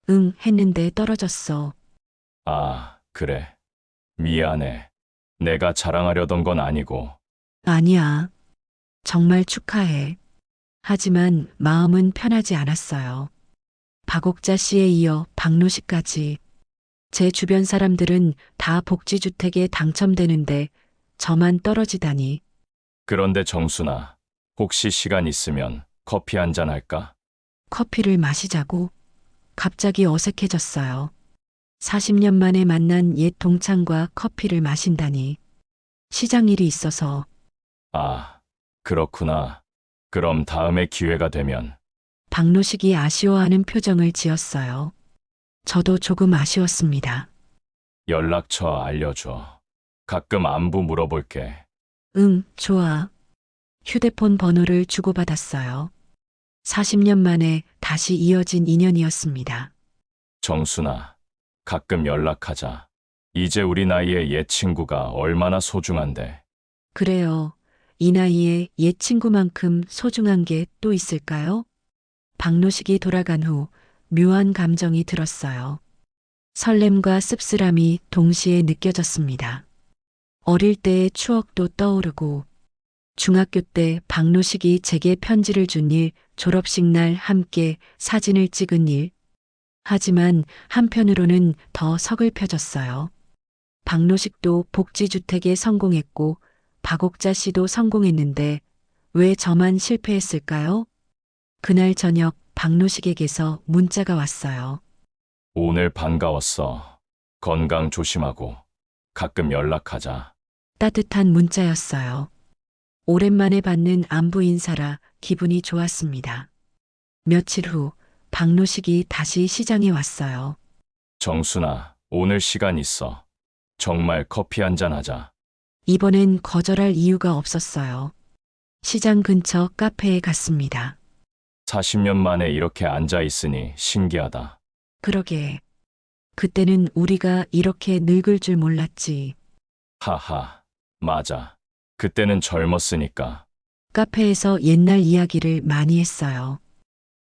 응, 했는데 떨어졌어. 아, 그래. 미안해. 내가 자랑하려던 건 아니고. 아니야. 정말 축하해. 하지만 마음은 편하지 않았어요. 박옥자 씨에 이어 박노식까지. 제 주변 사람들은 다 복지주택에 당첨되는데 저만 떨어지다니. 그런데 정순아, 혹시 시간 있으면 커피 한잔 할까? 커피를 마시자고. 갑자기 어색해졌어요. 40년 만에 만난 옛 동창과 커피를 마신다니. 시장 일이 있어서. 아, 그렇구나. 그럼 다음에 기회가 되면. 박노식이 아쉬워하는 표정을 지었어요. 저도 조금 아쉬웠습니다. 연락처 알려줘. 가끔 안부 물어볼게. 응, 좋아. 휴대폰 번호를 주고받았어요. 40년 만에 다시 이어진 인연이었습니다. 정순아, 가끔 연락하자. 이제 우리 나이에 옛 친구가 얼마나 소중한데. 그래요. 이 나이에 옛 친구만큼 소중한 게 또 있을까요? 박노식이 돌아간 후 묘한 감정이 들었어요. 설렘과 씁쓸함이 동시에 느껴졌습니다. 어릴 때의 추억도 떠오르고 중학교 때 박노식이 제게 편지를 준 일, 졸업식 날 함께 사진을 찍은 일, 하지만 한편으로는 더 서글펴졌어요. 박노식도 복지주택에 성공했고 박옥자 씨도 성공했는데 왜 저만 실패했을까요? 그날 저녁 박노식에게서 문자가 왔어요. 오늘 반가웠어. 건강 조심하고 가끔 연락하자. 따뜻한 문자였어요. 오랜만에 받는 안부 인사라 기분이 좋았습니다. 며칠 후 박노식이 다시 시장에 왔어요. 정순아, 오늘 시간 있어. 정말 커피 한잔 하자. 이번엔 거절할 이유가 없었어요. 시장 근처 카페에 갔습니다. 40년 만에 이렇게 앉아 있으니 신기하다. 그러게. 그때는 우리가 이렇게 늙을 줄 몰랐지. 하하, 맞아. 그때는 젊었으니까. 카페에서 옛날 이야기를 많이 했어요.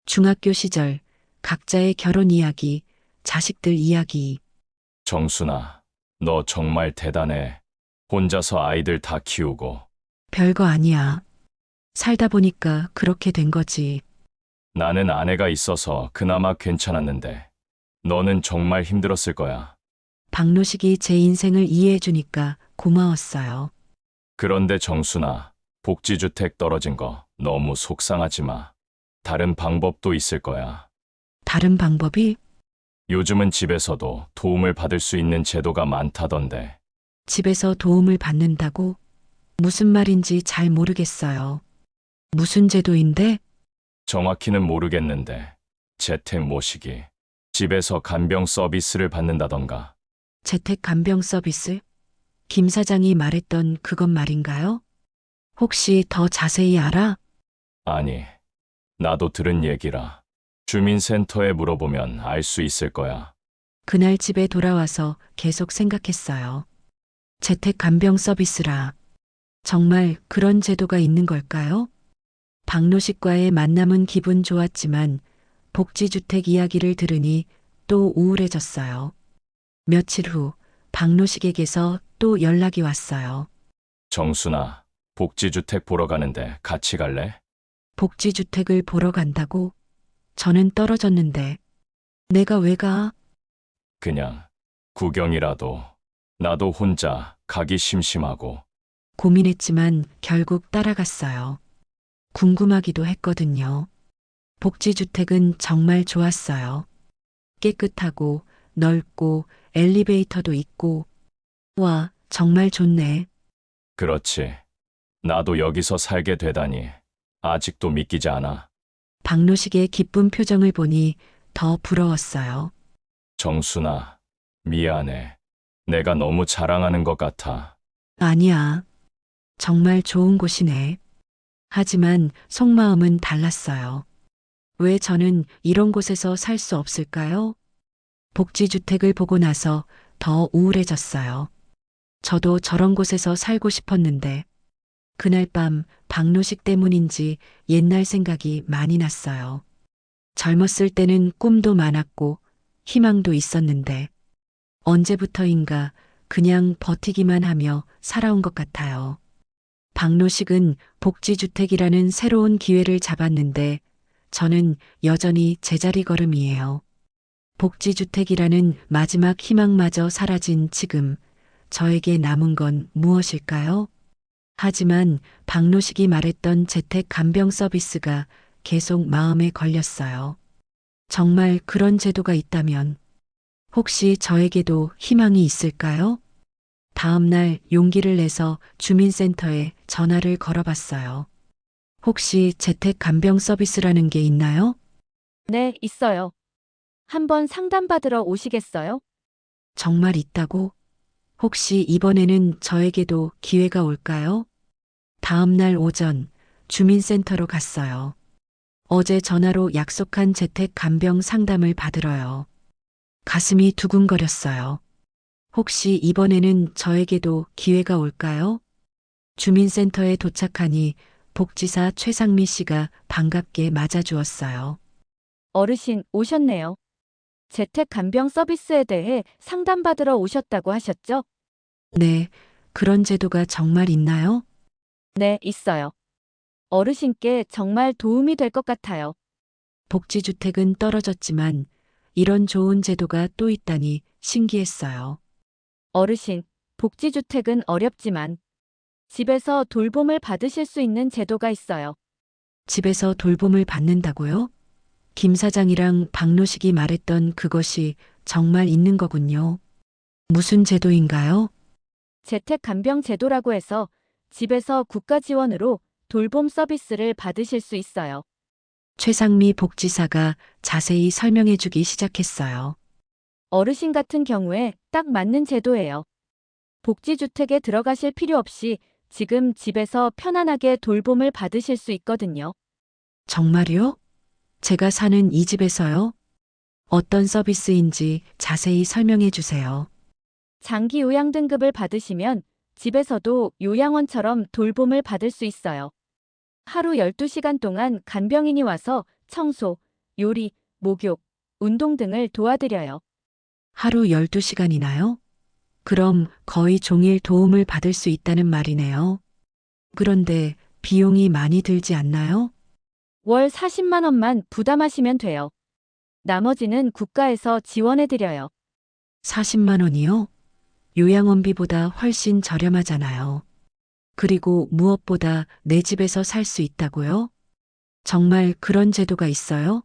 중학교 시절, 각자의 결혼 이야기, 자식들 이야기. 정순아, 너 정말 대단해. 혼자서 아이들 다 키우고. 별거 아니야. 살다 보니까 그렇게 된 거지. 나는 아내가 있어서 그나마 괜찮았는데. 너는 정말 힘들었을 거야. 박노식이 제 인생을 이해해 주니까 고마웠어요. 그런데 정순아, 복지주택 떨어진 거 너무 속상하지 마. 다른 방법도 있을 거야. 다른 방법이? 요즘은 집에서도 도움을 받을 수 있는 제도가 많다던데. 집에서 도움을 받는다고? 무슨 말인지 잘 모르겠어요. 무슨 제도인데? 정확히는 모르겠는데 재택 모시기, 집에서 간병 서비스를 받는다던가. 재택 간병 서비스? 김 사장이 말했던 그것 말인가요? 혹시 더 자세히 알아? 아니, 나도 들은 얘기라. 주민센터에 물어보면 알 수 있을 거야. 그날 집에 돌아와서 계속 생각했어요. 재택 간병 서비스라. 정말 그런 제도가 있는 걸까요? 박노식과의 만남은 기분 좋았지만 복지주택 이야기를 들으니 또 우울해졌어요. 며칠 후 박노식에게서 또 연락이 왔어요. 정순아, 복지주택 보러 가는데 같이 갈래? 복지주택을 보러 간다고? 저는 떨어졌는데. 내가 왜 가? 그냥 구경이라도. 나도 혼자 가기 심심하고. 고민했지만 결국 따라갔어요. 궁금하기도 했거든요. 복지주택은 정말 좋았어요. 깨끗하고 넓고 엘리베이터도 있고. 와, 정말 좋네. 그렇지. 나도 여기서 살게 되다니 아직도 믿기지 않아. 박노식의 기쁜 표정을 보니 더 부러웠어요. 정순아, 미안해. 내가 너무 자랑하는 것 같아. 아니야. 정말 좋은 곳이네. 하지만 속마음은 달랐어요. 왜 저는 이런 곳에서 살 수 없을까요? 복지주택을 보고 나서 더 우울해졌어요. 저도 저런 곳에서 살고 싶었는데, 그날 밤 박노식 때문인지 옛날 생각이 많이 났어요. 젊었을 때는 꿈도 많았고 희망도 있었는데, 언제부터인가 그냥 버티기만 하며 살아온 것 같아요. 박노식은 복지주택이라는 새로운 기회를 잡았는데 저는 여전히 제자리 걸음이에요. 복지주택이라는 마지막 희망마저 사라진 지금 저에게 남은 건 무엇일까요? 하지만 박노식이 말했던 재택 간병 서비스가 계속 마음에 걸렸어요. 정말 그런 제도가 있다면 혹시 저에게도 희망이 있을까요? 다음 날 용기를 내서 주민센터에 전화를 걸어봤어요. 혹시 재택 간병 서비스라는 게 있나요? 네, 있어요. 한번 상담받으러 오시겠어요? 정말 있다고? 혹시 이번에는 저에게도 기회가 올까요? 다음 날 오전 주민센터로 갔어요. 어제 전화로 약속한 재택 간병 상담을 받으러요. 가슴이 두근거렸어요. 혹시 이번에는 저에게도 기회가 올까요? 주민센터에 도착하니 복지사 최상미 씨가 반갑게 맞아주었어요. 어르신 오셨네요. 재택 간병 서비스에 대해 상담받으러 오셨다고 하셨죠? 네, 그런 제도가 정말 있나요? 네, 있어요. 어르신께 정말 도움이 될 것 같아요. 복지주택은 떨어졌지만 이런 좋은 제도가 또 있다니 신기했어요. 어르신, 복지주택은 어렵지만 집에서 돌봄을 받으실 수 있는 제도가 있어요. 집에서 돌봄을 받는다고요? 김 사장이랑 박노식이 말했던 그것이 정말 있는 거군요. 무슨 제도인가요? 재택간병제도라고 해서 집에서 국가 지원으로 돌봄 서비스를 받으실 수 있어요. 최상미 복지사가 자세히 설명해 주기 시작했어요. 어르신 같은 경우에 딱 맞는 제도예요. 복지주택에 들어가실 필요 없이 지금 집에서 편안하게 돌봄을 받으실 수 있거든요. 정말요? 제가 사는 이 집에서요? 어떤 서비스인지 자세히 설명해 주세요. 장기 요양 등급을 받으시면 집에서도 요양원처럼 돌봄을 받을 수 있어요. 하루 12시간 동안 간병인이 와서 청소, 요리, 목욕, 운동 등을 도와드려요. 하루 12시간이나요? 그럼 거의 종일 도움을 받을 수 있다는 말이네요. 그런데 비용이 많이 들지 않나요? 월 40만 원만 부담하시면 돼요. 나머지는 국가에서 지원해드려요. 40만 원이요? 요양원비보다 훨씬 저렴하잖아요. 그리고 무엇보다 내 집에서 살 수 있다고요? 정말 그런 제도가 있어요?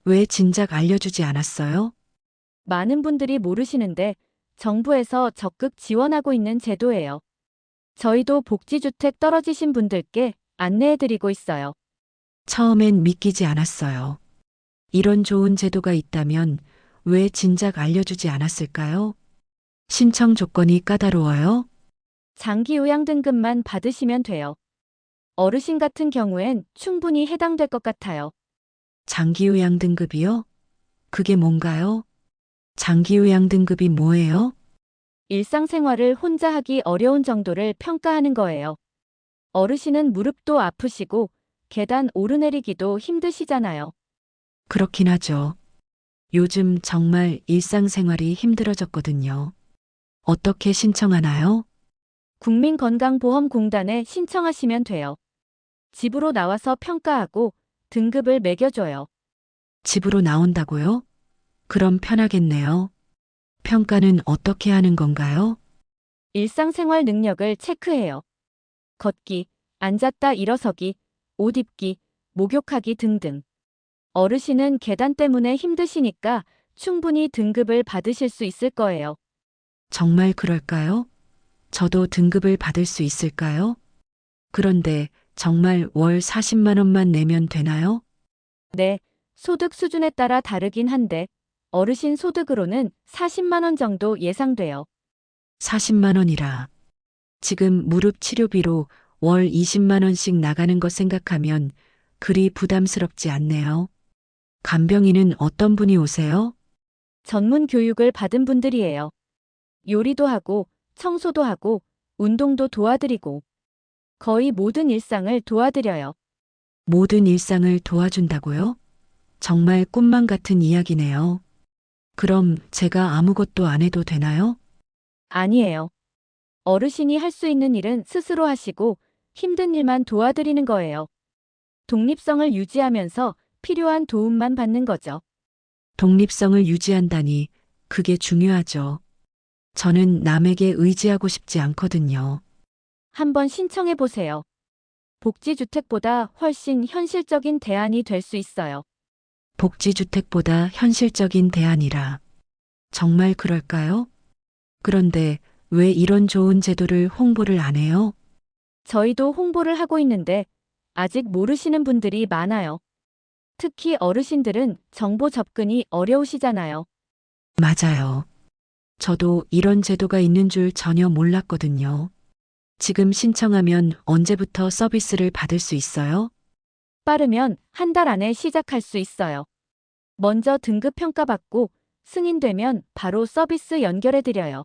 왜 진작 알려주지 않았어요? 많은 분들이 모르시는데 정부에서 적극 지원하고 있는 제도예요. 저희도 복지주택 떨어지신 분들께 안내해드리고 있어요. 처음엔 믿기지 않았어요. 이런 좋은 제도가 있다면 왜 진작 알려주지 않았을까요? 신청 조건이 까다로워요? 장기 요양 등급만 받으시면 돼요. 어르신 같은 경우엔 충분히 해당될 것 같아요. 장기요양 등급이요? 그게 뭔가요? 장기요양 등급이 뭐예요? 일상생활을 혼자 하기 어려운 정도를 평가하는 거예요. 어르신은 무릎도 아프시고 계단 오르내리기도 힘드시잖아요. 그렇긴 하죠. 요즘 정말 일상생활이 힘들어졌거든요. 어떻게 신청하나요? 국민건강보험공단에 신청하시면 돼요. 집으로 나와서 평가하고 등급을 매겨줘요. 집으로 나온다고요? 그럼 편하겠네요. 평가는 어떻게 하는 건가요? 일상생활 능력을 체크해요. 걷기, 앉았다 일어서기, 옷 입기, 목욕하기 등등. 어르신은 계단 때문에 힘드시니까 충분히 등급을 받으실 수 있을 거예요. 정말 그럴까요? 저도 등급을 받을 수 있을까요? 그런데 정말 월 40만 원만 내면 되나요? 네, 소득 수준에 따라 다르긴 한데 어르신 소득으로는 40만 원 정도 예상돼요. 40만 원이라. 지금 무릎 치료비로 월 20만 원씩 나가는 거 생각하면 그리 부담스럽지 않네요. 간병인은 어떤 분이 오세요? 전문 교육을 받은 분들이에요. 요리도 하고 청소도 하고 운동도 도와드리고 거의 모든 일상을 도와드려요. 모든 일상을 도와준다고요? 정말 꿈만 같은 이야기네요. 그럼 제가 아무것도 안 해도 되나요? 아니에요. 어르신이 할 수 있는 일은 스스로 하시고 힘든 일만 도와드리는 거예요. 독립성을 유지하면서 필요한 도움만 받는 거죠. 독립성을 유지한다니 그게 중요하죠. 저는 남에게 의지하고 싶지 않거든요. 한번 신청해 보세요. 복지주택보다 훨씬 현실적인 대안이 될 수 있어요. 복지주택보다 현실적인 대안이라. 정말 그럴까요? 그런데 왜 이런 좋은 제도를 홍보를 안 해요? 저희도 홍보를 하고 있는데 아직 모르시는 분들이 많아요. 특히 어르신들은 정보 접근이 어려우시잖아요. 맞아요. 저도 이런 제도가 있는 줄 전혀 몰랐거든요. 지금 신청하면 언제부터 서비스를 받을 수 있어요? 빠르면 한 달 안에 시작할 수 있어요. 먼저 등급 평가받고 승인되면 바로 서비스 연결해드려요.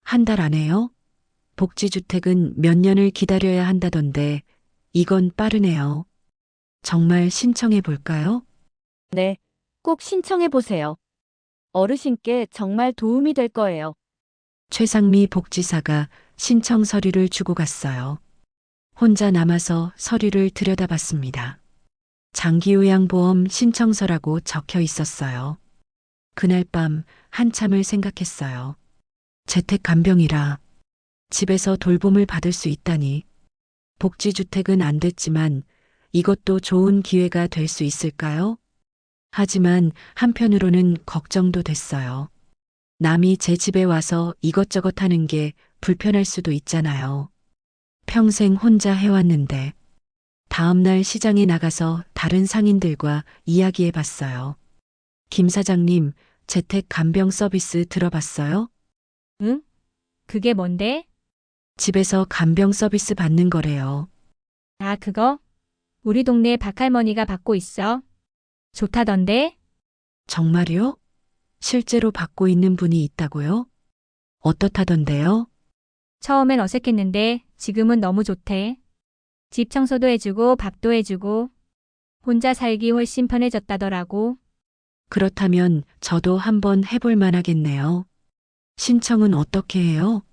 한 달 안에요? 복지주택은 몇 년을 기다려야 한다던데 이건 빠르네요. 정말 신청해 볼까요? 네, 꼭 신청해 보세요. 어르신께 정말 도움이 될 거예요. 최상미 복지사가 신청 서류를 주고 갔어요. 혼자 남아서 서류를 들여다봤습니다. 장기요양보험 신청서라고 적혀 있었어요. 그날 밤 한참을 생각했어요. 재택 간병이라 집에서 돌봄을 받을 수 있다니. 복지주택은 안 됐지만 이것도 좋은 기회가 될 수 있을까요? 하지만 한편으로는 걱정도 됐어요. 남이 제 집에 와서 이것저것 하는 게 불편할 수도 있잖아요. 평생 혼자 해왔는데. 다음날 시장에 나가서 다른 상인들과 이야기해 봤어요. 김 사장님, 재택 간병 서비스 들어봤어요? 응? 그게 뭔데? 집에서 간병 서비스 받는 거래요. 아, 그거? 우리 동네 박할머니가 받고 있어. 좋다던데? 정말요? 실제로 받고 있는 분이 있다고요? 어떻다던데요? 처음엔 어색했는데 지금은 너무 좋대. 집 청소도 해주고 밥도 해주고 혼자 살기 훨씬 편해졌다더라고. 그렇다면 저도 한번 해볼 만하겠네요. 신청은 어떻게 해요?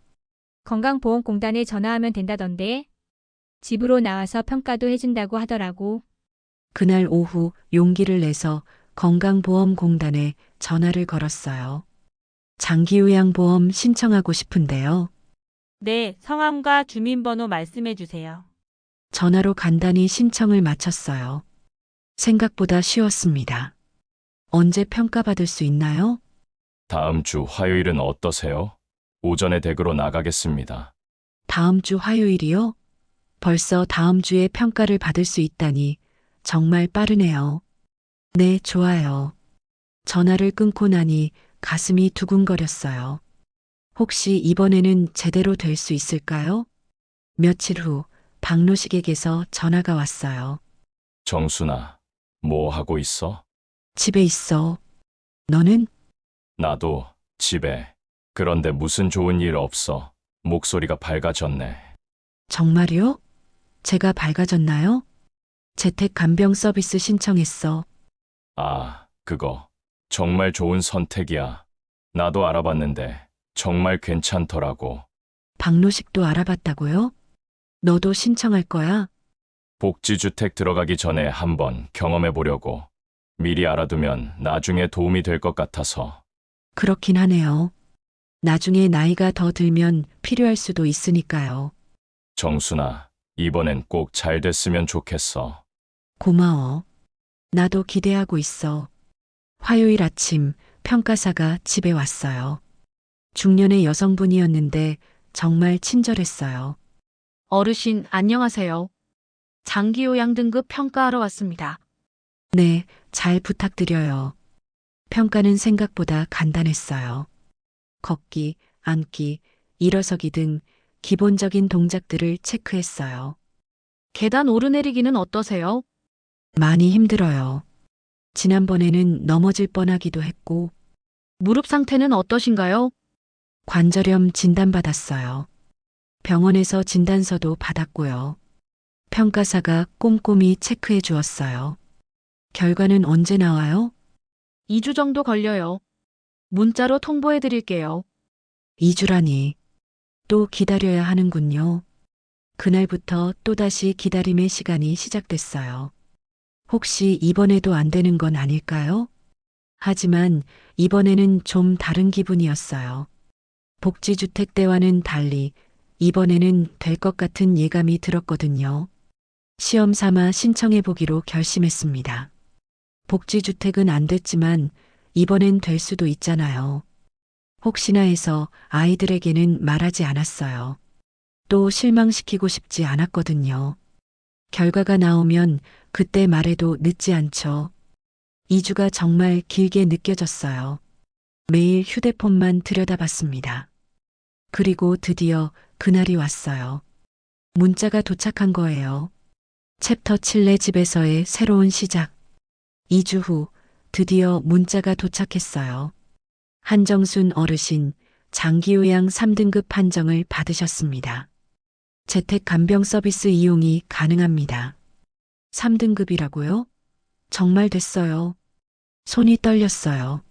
건강보험공단에 전화하면 된다던데. 집으로 나와서 평가도 해준다고 하더라고. 그날 오후 용기를 내서 건강보험공단에 전화를 걸었어요. 장기요양보험 신청하고 싶은데요. 네, 성함과 주민번호 말씀해 주세요. 전화로 간단히 신청을 마쳤어요. 생각보다 쉬웠습니다. 언제 평가받을 수 있나요? 다음 주 화요일은 어떠세요? 오전에 댁으로 나가겠습니다. 다음 주 화요일이요? 벌써 다음 주에 평가를 받을 수 있다니 정말 빠르네요. 네, 좋아요. 전화를 끊고 나니 가슴이 두근거렸어요. 혹시 이번에는 제대로 될 수 있을까요? 며칠 후 박노식에게서 전화가 왔어요. 정순아, 뭐 하고 있어? 집에 있어. 너는? 나도 집에. 그런데 무슨 좋은 일 없어. 목소리가 밝아졌네. 정말요? 제가 밝아졌나요? 재택 간병 서비스 신청했어. 아, 그거. 정말 좋은 선택이야. 나도 알아봤는데 정말 괜찮더라고. 박노식도 알아봤다고요? 너도 신청할 거야? 복지주택 들어가기 전에 한번 경험해 보려고. 미리 알아두면 나중에 도움이 될 것 같아서. 그렇긴 하네요. 나중에 나이가 더 들면 필요할 수도 있으니까요. 정순아, 이번엔 꼭 잘 됐으면 좋겠어. 고마워. 나도 기대하고 있어. 화요일 아침 평가사가 집에 왔어요. 중년의 여성분이었는데 정말 친절했어요. 어르신, 안녕하세요. 장기요양 등급 평가하러 왔습니다. 네, 잘 부탁드려요. 평가는 생각보다 간단했어요. 걷기, 앉기, 일어서기 등 기본적인 동작들을 체크했어요. 계단 오르내리기는 어떠세요? 많이 힘들어요. 지난번에는 넘어질 뻔하기도 했고, 무릎 상태는 어떠신가요? 관절염 진단받았어요. 병원에서 진단서도 받았고요. 평가사가 꼼꼼히 체크해 주었어요. 결과는 언제 나와요? 2주 정도 걸려요. 문자로 통보해 드릴게요. 2주라니. 또 기다려야 하는군요. 그날부터 또다시 기다림의 시간이 시작됐어요. 혹시 이번에도 안 되는 건 아닐까요? 하지만 이번에는 좀 다른 기분이었어요. 복지주택 때와는 달리 이번에는 될 것 같은 예감이 들었거든요. 시험 삼아 신청해 보기로 결심했습니다. 복지주택은 안 됐지만 이번엔 될 수도 있잖아요. 혹시나 해서 아이들에게는 말하지 않았어요. 또 실망시키고 싶지 않았거든요. 결과가 나오면 그때 말해도 늦지 않죠. 2주가 정말 길게 느껴졌어요. 매일 휴대폰만 들여다봤습니다. 그리고 드디어 그날이 왔어요. 문자가 도착한 거예요. 챕터 7내 집에서의 새로운 시작. 2주 후 드디어 문자가 도착했어요. 한정순 어르신 장기요양 3등급 판정을 받으셨습니다. 재택 간병 서비스 이용이 가능합니다. 3등급이라고요? 정말 됐어요. 손이 떨렸어요.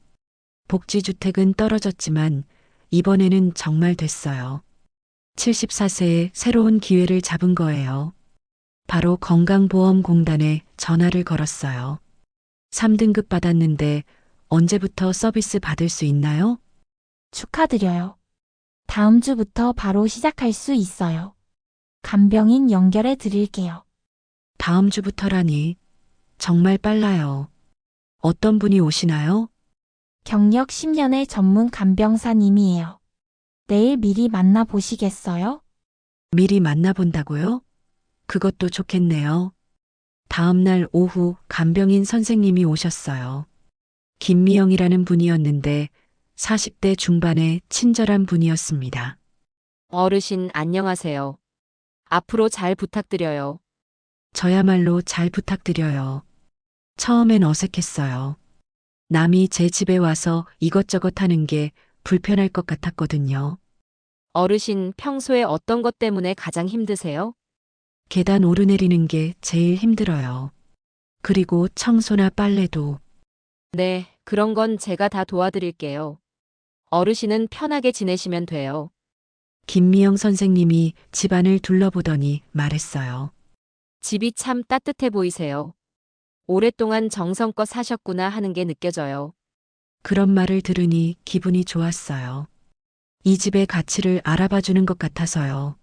복지주택은 떨어졌지만 이번에는 정말 됐어요. 74세에 새로운 기회를 잡은 거예요. 바로 건강보험공단에 전화를 걸었어요. 3등급 받았는데 언제부터 서비스 받을 수 있나요? 축하드려요. 다음 주부터 바로 시작할 수 있어요. 간병인 연결해 드릴게요. 다음 주부터라니. 정말 빨라요. 어떤 분이 오시나요? 경력 10년의 전문 간병사님이에요. 내일 미리 만나보시겠어요? 미리 만나본다고요? 그것도 좋겠네요. 다음 날 오후 간병인 선생님이 오셨어요. 김미영이라는 분이었는데 40대 중반의 친절한 분이었습니다. 어르신 안녕하세요. 앞으로 잘 부탁드려요. 저야말로 잘 부탁드려요. 처음엔 어색했어요. 남이 제 집에 와서 이것저것 하는 게 불편할 것 같았거든요. 어르신 평소에 어떤 것 때문에 가장 힘드세요? 계단 오르내리는 게 제일 힘들어요. 그리고 청소나 빨래도. 네, 그런 건 제가 다 도와드릴게요. 어르신은 편하게 지내시면 돼요. 김미영 선생님이 집안을 둘러보더니 말했어요. 집이 참 따뜻해 보이세요. 오랫동안 정성껏 사셨구나 하는 게 느껴져요. 그런 말을 들으니 기분이 좋았어요. 이 집의 가치를 알아봐 주는 것 같아서요.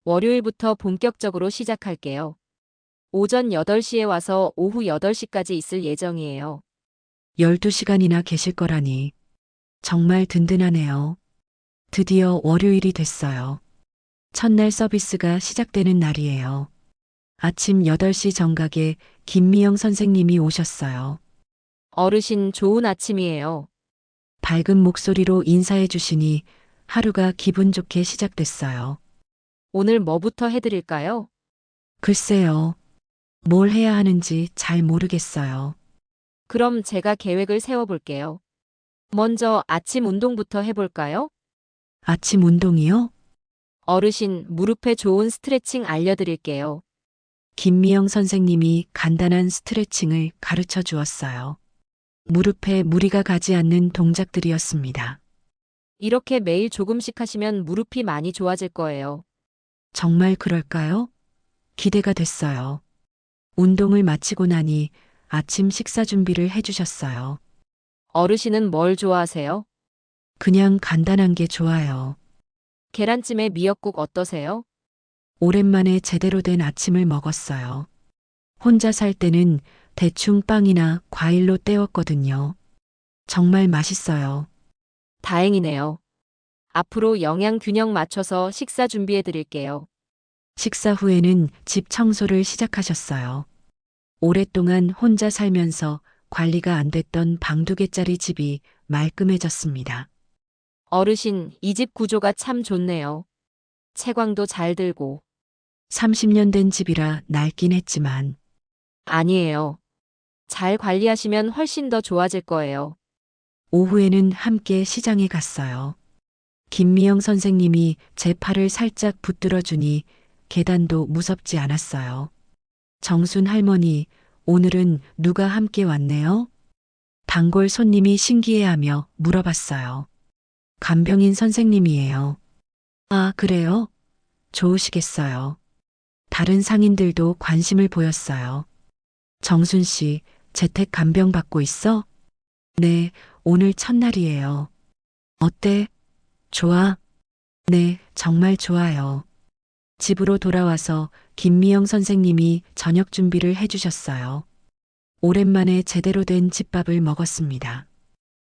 월요일부터 본격적으로 시작할게요. 오전 8시에 와서 오후 8시까지 있을 예정이에요. 12시간이나 계실 거라니. 정말 든든하네요. 드디어 월요일이 됐어요. 첫날 서비스가 시작되는 날이에요. 아침 8시 정각에 김미영 선생님이 오셨어요. 어르신 좋은 아침이에요. 밝은 목소리로 인사해 주시니 하루가 기분 좋게 시작됐어요. 오늘 뭐부터 해드릴까요? 글쎄요. 뭘 해야 하는지 잘 모르겠어요. 그럼 제가 계획을 세워볼게요. 먼저 아침 운동부터 해볼까요? 아침 운동이요? 어르신 무릎에 좋은 스트레칭 알려드릴게요. 김미영 선생님이 간단한 스트레칭을 가르쳐 주었어요. 무릎에 무리가 가지 않는 동작들이었습니다. 이렇게 매일 조금씩 하시면 무릎이 많이 좋아질 거예요. 정말 그럴까요? 기대가 됐어요. 운동을 마치고 나니 아침 식사 준비를 해주셨어요. 어르신은 뭘 좋아하세요? 그냥 간단한 게 좋아요. 계란찜에 미역국 어떠세요? 오랜만에 제대로 된 아침을 먹었어요. 혼자 살 때는 대충 빵이나 과일로 때웠거든요. 정말 맛있어요. 다행이네요. 앞으로 영양 균형 맞춰서 식사 준비해 드릴게요. 식사 후에는 집 청소를 시작하셨어요. 오랫동안 혼자 살면서 관리가 안 됐던 방 2개짜리 집이 말끔해졌습니다. 어르신, 이 집 구조가 참 좋네요. 채광도 잘 들고. 30년 된 집이라 낡긴 했지만 아니에요. 잘 관리하시면 훨씬 더 좋아질 거예요. 오후에는 함께 시장에 갔어요. 김미영 선생님이 제 팔을 살짝 붙들어 주니 계단도 무섭지 않았어요. 정순 할머니, 오늘은 누가 함께 왔네요? 단골 손님이 신기해하며 물어봤어요. 간병인 선생님이에요. 아, 그래요? 좋으시겠어요. 다른 상인들도 관심을 보였어요. 정순 씨, 재택 간병 받고 있어? 네, 오늘 첫날이에요. 어때? 좋아? 네, 정말 좋아요. 집으로 돌아와서 김미영 선생님이 저녁 준비를 해주셨어요. 오랜만에 제대로 된 집밥을 먹었습니다.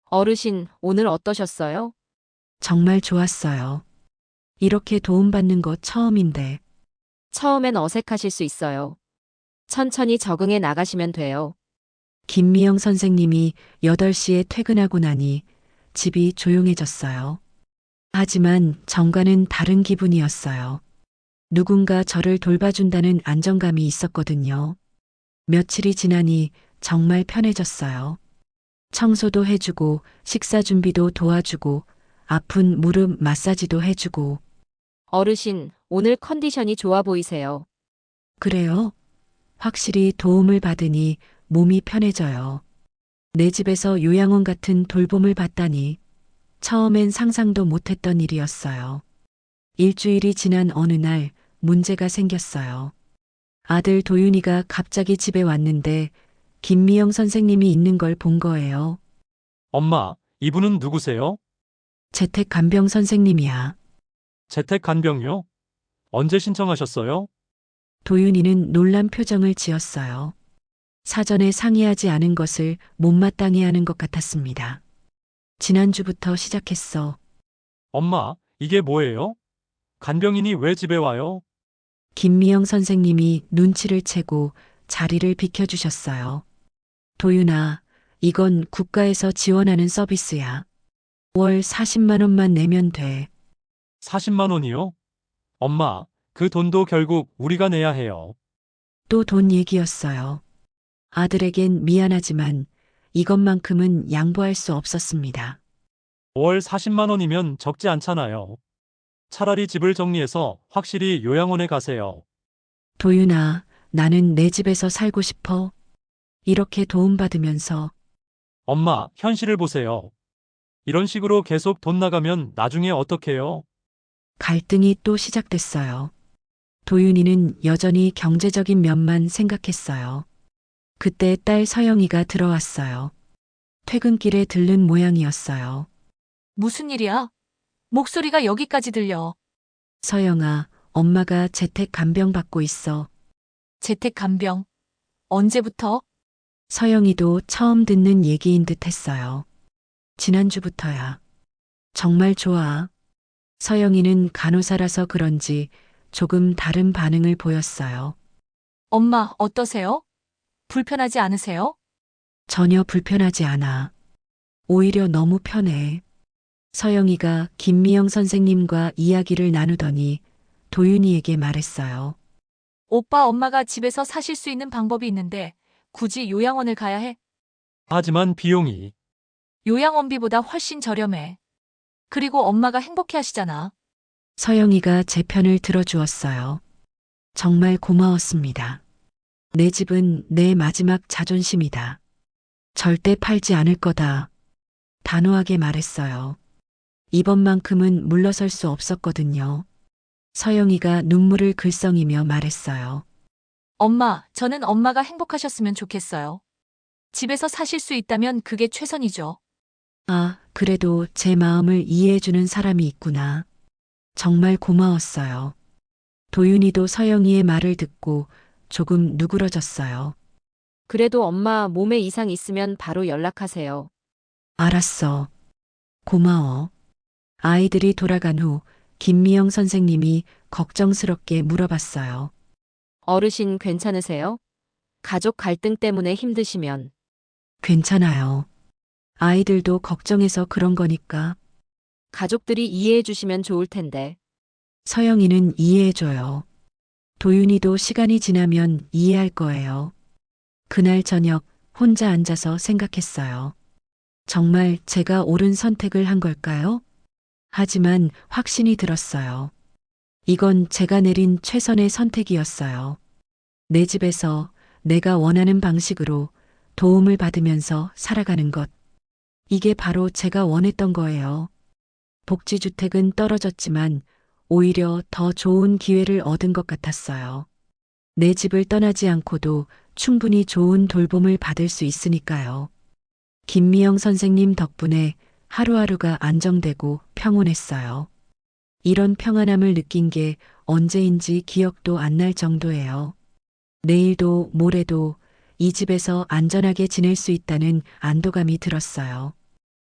어르신, 오늘 어떠셨어요? 정말 좋았어요. 이렇게 도움받는 거 처음인데. 처음엔 어색하실 수 있어요. 천천히 적응해 나가시면 돼요. 김미영 선생님이 8시에 퇴근하고 나니 집이 조용해졌어요. 하지만 정과는 다른 기분이었어요. 누군가 저를 돌봐준다는 안정감이 있었거든요. 며칠이 지나니 정말 편해졌어요. 청소도 해주고 식사 준비도 도와주고 아픈 무릎 마사지도 해주고. 어르신, 오늘 컨디션이 좋아 보이세요. 그래요? 확실히 도움을 받으니 몸이 편해져요. 내 집에서 요양원 같은 돌봄을 받다니 처음엔 상상도 못했던 일이었어요. 일주일이 지난 어느 날 문제가 생겼어요. 아들 도윤이가 갑자기 집에 왔는데 김미영 선생님이 있는 걸 본 거예요. 엄마, 이분은 누구세요? 재택 간병 선생님이야. 재택 간병요? 언제 신청하셨어요? 도윤이는 놀란 표정을 지었어요. 사전에 상의하지 않은 것을 못마땅해 하는 것 같았습니다. 지난주부터 시작했어. 엄마, 이게 뭐예요? 간병인이 왜 집에 와요? 김미영 선생님이 눈치를 채고 자리를 비켜주셨어요. 도윤아, 이건 국가에서 지원하는 서비스야. 월 40만 원만 내면 돼. 40만 원이요? 엄마, 그 돈도 결국 우리가 내야 해요. 또 돈 얘기였어요. 아들에겐 미안하지만 이것만큼은 양보할 수 없었습니다. 월 40만 원이면 적지 않잖아요. 차라리 집을 정리해서 확실히 요양원에 가세요. 도윤아, 나는 내 집에서 살고 싶어. 이렇게 도움받으면서. 엄마, 현실을 보세요. 이런 식으로 계속 돈 나가면 나중에 어떡해요? 갈등이 또 시작됐어요. 도윤이는 여전히 경제적인 면만 생각했어요. 그때 딸 서영이가 들어왔어요. 퇴근길에 들른 모양이었어요. 무슨 일이야? 목소리가 여기까지 들려. 서영아, 엄마가 재택 간병 받고 있어. 재택 간병. 언제부터? 서영이도 처음 듣는 얘기인 듯 했어요. 지난주부터야. 정말 좋아. 서영이는 간호사라서 그런지 조금 다른 반응을 보였어요. 엄마, 어떠세요? 불편하지 않으세요? 전혀 불편하지 않아. 오히려 너무 편해. 서영이가 김미영 선생님과 이야기를 나누더니 도윤이에게 말했어요. 오빠, 엄마가 집에서 사실 수 있는 방법이 있는데 굳이 요양원을 가야 해? 하지만 비용이 요양원비보다 훨씬 저렴해. 그리고 엄마가 행복해 하시잖아. 서영이가 제 편을 들어주었어요. 정말 고마웠습니다. 내 집은 내 마지막 자존심이다. 절대 팔지 않을 거다. 단호하게 말했어요. 이번만큼은 물러설 수 없었거든요. 서영이가 눈물을 글썽이며 말했어요. 엄마, 저는 엄마가 행복하셨으면 좋겠어요. 집에서 사실 수 있다면 그게 최선이죠. 아, 그래도 제 마음을 이해해주는 사람이 있구나. 정말 고마웠어요. 도윤이도 서영이의 말을 듣고 조금 누그러졌어요. 그래도 엄마 몸에 이상 있으면 바로 연락하세요. 알았어. 고마워. 아이들이 돌아간 후 김미영 선생님이 걱정스럽게 물어봤어요. 어르신 괜찮으세요? 가족 갈등 때문에 힘드시면. 괜찮아요. 아이들도 걱정해서 그런 거니까. 가족들이 이해해 주시면 좋을 텐데. 서영이는 이해해줘요. 도윤이도 시간이 지나면 이해할 거예요. 그날 저녁 혼자 앉아서 생각했어요. 정말 제가 옳은 선택을 한 걸까요? 하지만 확신이 들었어요. 이건 제가 내린 최선의 선택이었어요. 내 집에서 내가 원하는 방식으로 도움을 받으면서 살아가는 것. 이게 바로 제가 원했던 거예요. 복지주택은 떨어졌지만 오히려 더 좋은 기회를 얻은 것 같았어요. 내 집을 떠나지 않고도 충분히 좋은 돌봄을 받을 수 있으니까요. 김미영 선생님 덕분에 하루하루가 안정되고 평온했어요. 이런 평안함을 느낀 게 언제인지 기억도 안 날 정도예요. 내일도 모레도 이 집에서 안전하게 지낼 수 있다는 안도감이 들었어요.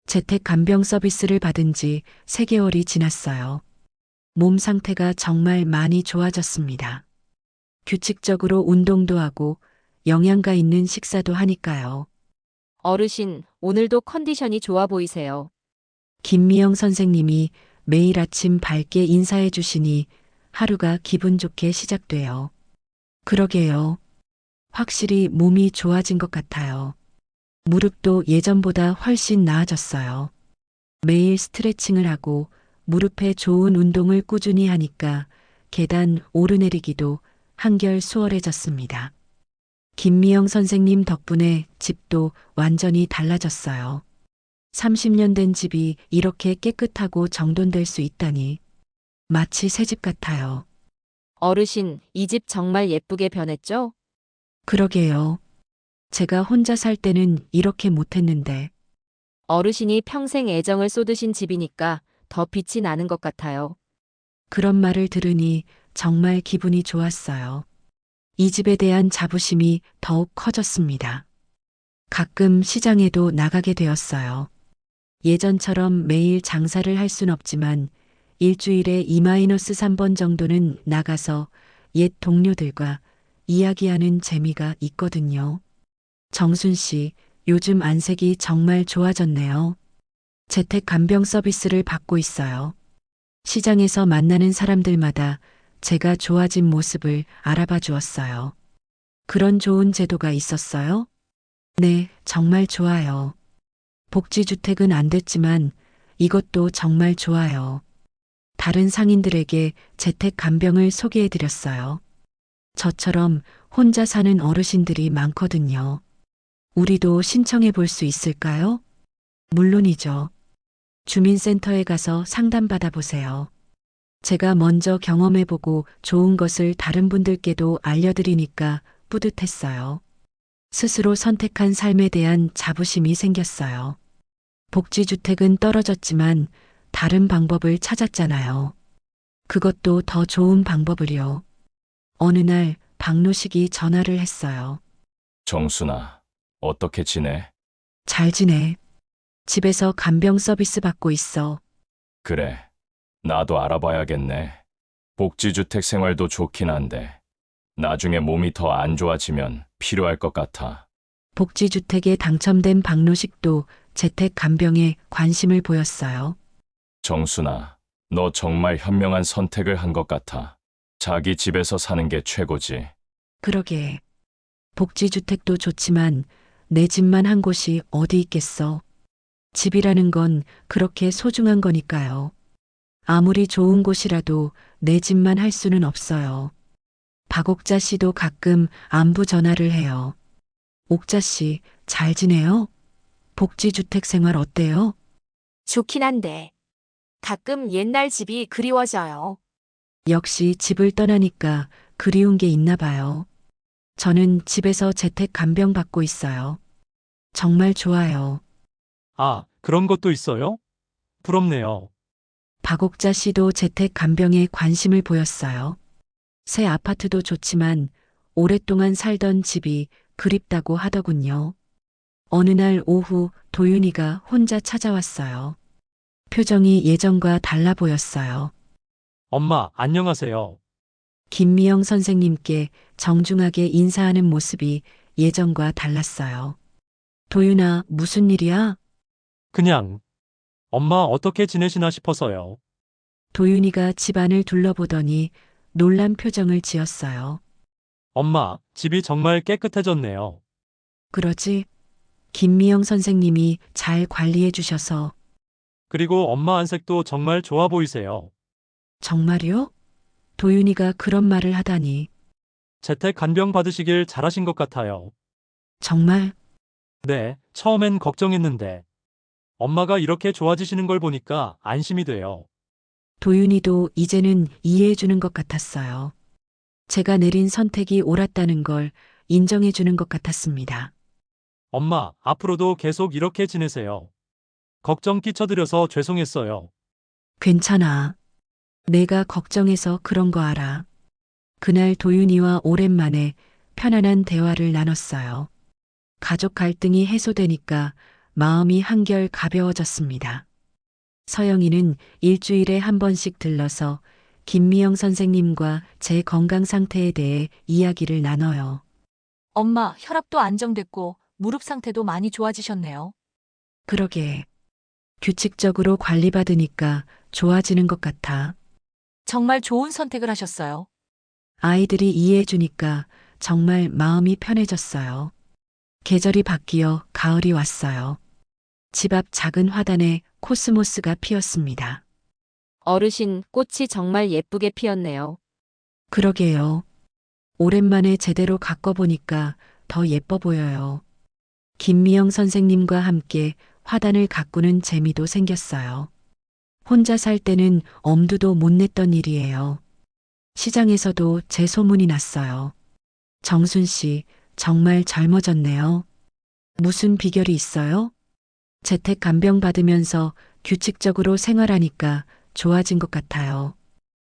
재택 간병 서비스를 받은 지 3개월이 지났어요. 몸 상태가 정말 많이 좋아졌습니다. 규칙적으로 운동도 하고 영양가 있는 식사도 하니까요. 어르신, 오늘도 컨디션이 좋아 보이세요. 김미영 선생님이 매일 아침 밝게 인사해 주시니 하루가 기분 좋게 시작돼요. 그러게요. 확실히 몸이 좋아진 것 같아요. 무릎도 예전보다 훨씬 나아졌어요. 매일 스트레칭을 하고 무릎에 좋은 운동을 꾸준히 하니까 계단 오르내리기도 한결 수월해졌습니다. 김미영 선생님 덕분에 집도 완전히 달라졌어요. 30년 된 집이 이렇게 깨끗하고 정돈될 수 있다니 마치 새 집 같아요. 어르신, 이 집 정말 예쁘게 변했죠? 그러게요. 제가 혼자 살 때는 이렇게 못했는데 어르신이 평생 애정을 쏟으신 집이니까 더 빛이 나는 것 같아요. 그런 말을 들으니 정말 기분이 좋았어요. 이 집에 대한 자부심이 더욱 커졌습니다. 가끔 시장에도 나가게 되었어요. 예전처럼 매일 장사를 할 순 없지만 일주일에 2-3번 정도는 나가서 옛 동료들과 이야기하는 재미가 있거든요. 정순 씨, 요즘 안색이 정말 좋아졌네요. 재택 간병 서비스를 받고 있어요. 시장에서 만나는 사람들마다 제가 좋아진 모습을 알아봐 주었어요. 그런 좋은 제도가 있었어요? 네, 정말 좋아요. 복지주택은 안 됐지만 이것도 정말 좋아요. 다른 상인들에게 재택 간병을 소개해 드렸어요. 저처럼 혼자 사는 어르신들이 많거든요. 우리도 신청해 볼 수 있을까요? 물론이죠. 주민센터에 가서 상담받아 보세요. 제가 먼저 경험해보고 좋은 것을 다른 분들께도 알려드리니까 뿌듯했어요. 스스로 선택한 삶에 대한 자부심이 생겼어요. 복지주택은 떨어졌지만 다른 방법을 찾았잖아요. 그것도 더 좋은 방법을요. 어느 날 박노식이 전화를 했어요. 정순아, 어떻게 지내? 잘 지내. 집에서 간병 서비스 받고 있어. 그래, 나도 알아봐야겠네. 복지주택 생활도 좋긴 한데 나중에 몸이 더 안 좋아지면 필요할 것 같아. 복지주택에 당첨된 박노식도 재택 간병에 관심을 보였어요. 정순아, 너 정말 현명한 선택을 한 것 같아. 자기 집에서 사는 게 최고지. 그러게. 복지주택도 좋지만 내 집만 한 곳이 어디 있겠어. 집이라는 건 그렇게 소중한 거니까요. 아무리 좋은 곳이라도 내 집만 할 수는 없어요. 박옥자 씨도 가끔 안부 전화를 해요. 옥자 씨, 잘 지내요? 복지주택 생활 어때요? 좋긴 한데 가끔 옛날 집이 그리워져요. 역시 집을 떠나니까 그리운 게 있나 봐요. 저는 집에서 재택 간병 받고 있어요. 정말 좋아요. 아, 그런 것도 있어요? 부럽네요. 박옥자 씨도 재택 간병에 관심을 보였어요. 새 아파트도 좋지만 오랫동안 살던 집이 그립다고 하더군요. 어느 날 오후 도윤이가 혼자 찾아왔어요. 표정이 예전과 달라 보였어요. 엄마, 안녕하세요. 김미영 선생님께 정중하게 인사하는 모습이 예전과 달랐어요. 도윤아, 무슨 일이야? 그냥 엄마 어떻게 지내시나 싶어서요. 도윤이가 집안을 둘러보더니 놀란 표정을 지었어요. 엄마, 집이 정말 깨끗해졌네요. 그러지? 김미영 선생님이 잘 관리해 주셔서. 그리고 엄마 안색도 정말 좋아 보이세요. 정말요? 도윤이가 그런 말을 하다니. 재택 간병 받으시길 잘하신 것 같아요. 정말? 네, 처음엔 걱정했는데 엄마가 이렇게 좋아지시는 걸 보니까 안심이 돼요. 도윤이도 이제는 이해해 주는 것 같았어요. 제가 내린 선택이 옳았다는 걸 인정해 주는 것 같았습니다. 엄마, 앞으로도 계속 이렇게 지내세요. 걱정 끼쳐드려서 죄송했어요. 괜찮아. 내가 걱정해서 그런 거 알아. 그날 도윤이와 오랜만에 편안한 대화를 나눴어요. 가족 갈등이 해소되니까 마음이 한결 가벼워졌습니다. 서영이는 일주일에 한 번씩 들러서 김미영 선생님과 제 건강 상태에 대해 이야기를 나눠요. 엄마, 혈압도 안정됐고 무릎 상태도 많이 좋아지셨네요. 그러게. 규칙적으로 관리받으니까 좋아지는 것 같아. 정말 좋은 선택을 하셨어요. 아이들이 이해해 주니까 정말 마음이 편해졌어요. 계절이 바뀌어 가을이 왔어요. 집 앞 작은 화단에 코스모스가 피었습니다. 어르신, 꽃이 정말 예쁘게 피었네요. 그러게요. 오랜만에 제대로 가꿔보니까 더 예뻐 보여요. 김미영 선생님과 함께 화단을 가꾸는 재미도 생겼어요. 혼자 살 때는 엄두도 못 냈던 일이에요. 시장에서도 제 소문이 났어요. 정순 씨, 정말 젊어졌네요. 무슨 비결이 있어요? 재택 간병 받으면서 규칙적으로 생활하니까 좋아진 것 같아요.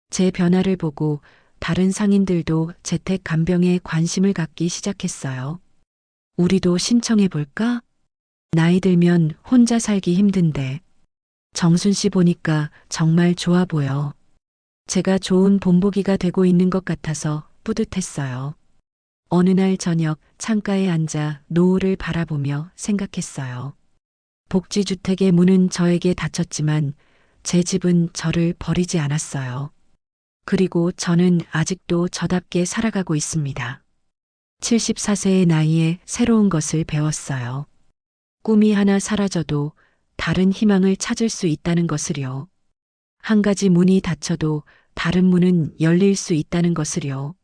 제 변화를 보고 다른 상인들도 재택 간병에 관심을 갖기 시작했어요. 우리도 신청해 볼까? 나이 들면 혼자 살기 힘든데. 정순 씨 보니까 정말 좋아 보여. 제가 좋은 본보기가 되고 있는 것 같아서 뿌듯했어요. 어느 날 저녁 창가에 앉아 노을을 바라보며 생각했어요. 복지주택의 문은 저에게 닫혔지만 제 집은 저를 버리지 않았어요. 그리고 저는 아직도 저답게 살아가고 있습니다. 74세의 나이에 새로운 것을 배웠어요. 꿈이 하나 사라져도 다른 희망을 찾을 수 있다는 것을요. 한 가지 문이 닫혀도 다른 문은 열릴 수 있다는 것을요.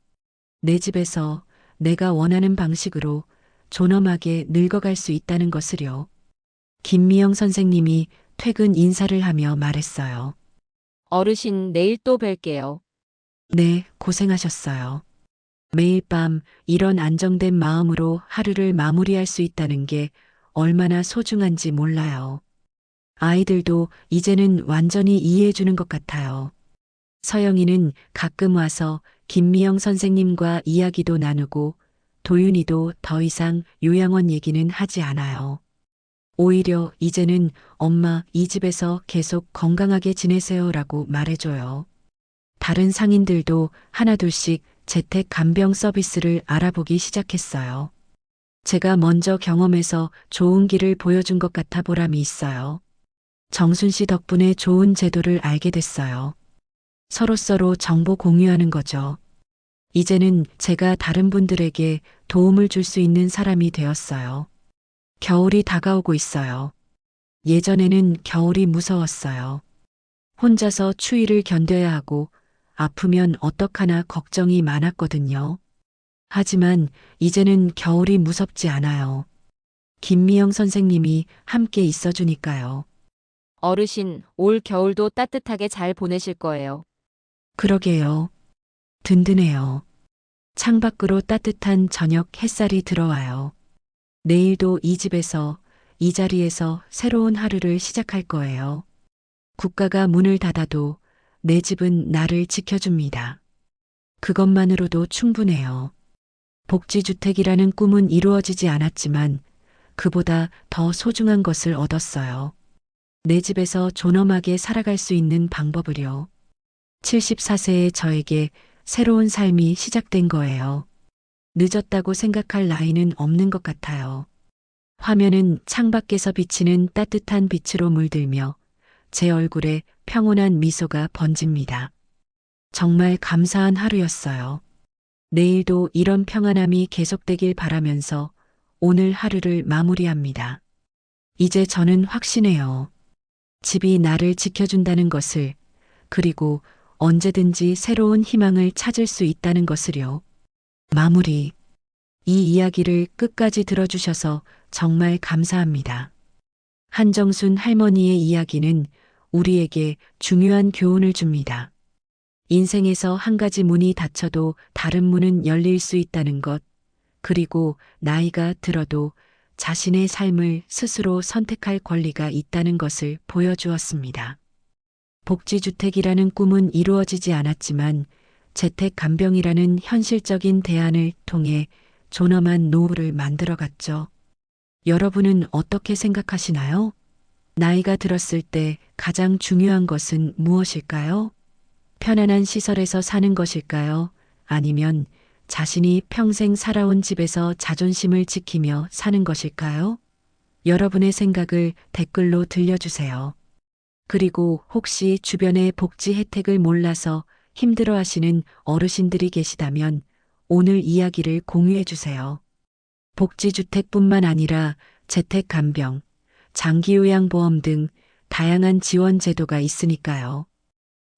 내 집에서 내가 원하는 방식으로 존엄하게 늙어갈 수 있다는 것을요. 김미영 선생님이 퇴근 인사를 하며 말했어요. 어르신, 내일 또 뵐게요. 네, 고생하셨어요. 매일 밤 이런 안정된 마음으로 하루를 마무리할 수 있다는 게 얼마나 소중한지 몰라요. 아이들도 이제는 완전히 이해해 주는 것 같아요. 서영이는 가끔 와서 김미영 선생님과 이야기도 나누고 도윤이도 더 이상 요양원 얘기는 하지 않아요. 오히려 이제는 엄마 이 집에서 계속 건강하게 지내세요라고 말해줘요. 다른 상인들도 하나둘씩 재택 간병 서비스를 알아보기 시작했어요. 제가 먼저 경험해서 좋은 길을 보여준 것 같아 보람이 있어요. 정순 씨 덕분에 좋은 제도를 알게 됐어요. 서로 정보 공유하는 거죠. 이제는 제가 다른 분들에게 도움을 줄 수 있는 사람이 되었어요. 겨울이 다가오고 있어요. 예전에는 겨울이 무서웠어요. 혼자서 추위를 견뎌야 하고 아프면 어떡하나 걱정이 많았거든요. 하지만 이제는 겨울이 무섭지 않아요. 김미영 선생님이 함께 있어주니까요. 어르신, 올 겨울도 따뜻하게 잘 보내실 거예요. 그러게요. 든든해요. 창밖으로 따뜻한 저녁 햇살이 들어와요. 내일도 이 집에서, 이 자리에서 새로운 하루를 시작할 거예요. 국가가 문을 닫아도 내 집은 나를 지켜줍니다. 그것만으로도 충분해요. 복지주택이라는 꿈은 이루어지지 않았지만 그보다 더 소중한 것을 얻었어요. 내 집에서 존엄하게 살아갈 수 있는 방법을요. 74세의 저에게 새로운 삶이 시작된 거예요. 늦었다고 생각할 나이는 없는 것 같아요. 화면은 창밖에서 비치는 따뜻한 빛으로 물들며 제 얼굴에 평온한 미소가 번집니다. 정말 감사한 하루였어요. 내일도 이런 평안함이 계속되길 바라면서 오늘 하루를 마무리합니다. 이제 저는 확신해요. 집이 나를 지켜준다는 것을, 그리고 언제든지 새로운 희망을 찾을 수 있다는 것을요. 마무리. 이 이야기를 끝까지 들어주셔서 정말 감사합니다. 한정순 할머니의 이야기는 우리에게 중요한 교훈을 줍니다. 인생에서 한 가지 문이 닫혀도 다른 문은 열릴 수 있다는 것, 그리고 나이가 들어도 자신의 삶을 스스로 선택할 권리가 있다는 것을 보여주었습니다. 복지주택이라는 꿈은 이루어지지 않았지만 재택 간병이라는 현실적인 대안을 통해 존엄한 노후를 만들어갔죠. 여러분은 어떻게 생각하시나요? 나이가 들었을 때 가장 중요한 것은 무엇일까요? 편안한 시설에서 사는 것일까요? 아니면 자신이 평생 살아온 집에서 자존심을 지키며 사는 것일까요? 여러분의 생각을 댓글로 들려주세요. 그리고 혹시 주변의 복지 혜택을 몰라서 힘들어하시는 어르신들이 계시다면 오늘 이야기를 공유해 주세요. 복지주택뿐만 아니라 재택 간병, 장기요양보험 등 다양한 지원 제도가 있으니까요.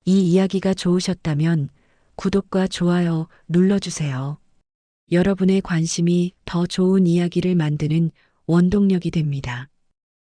이 이야기가 좋으셨다면 구독과 좋아요 눌러주세요. 여러분의 관심이 더 좋은 이야기를 만드는 원동력이 됩니다.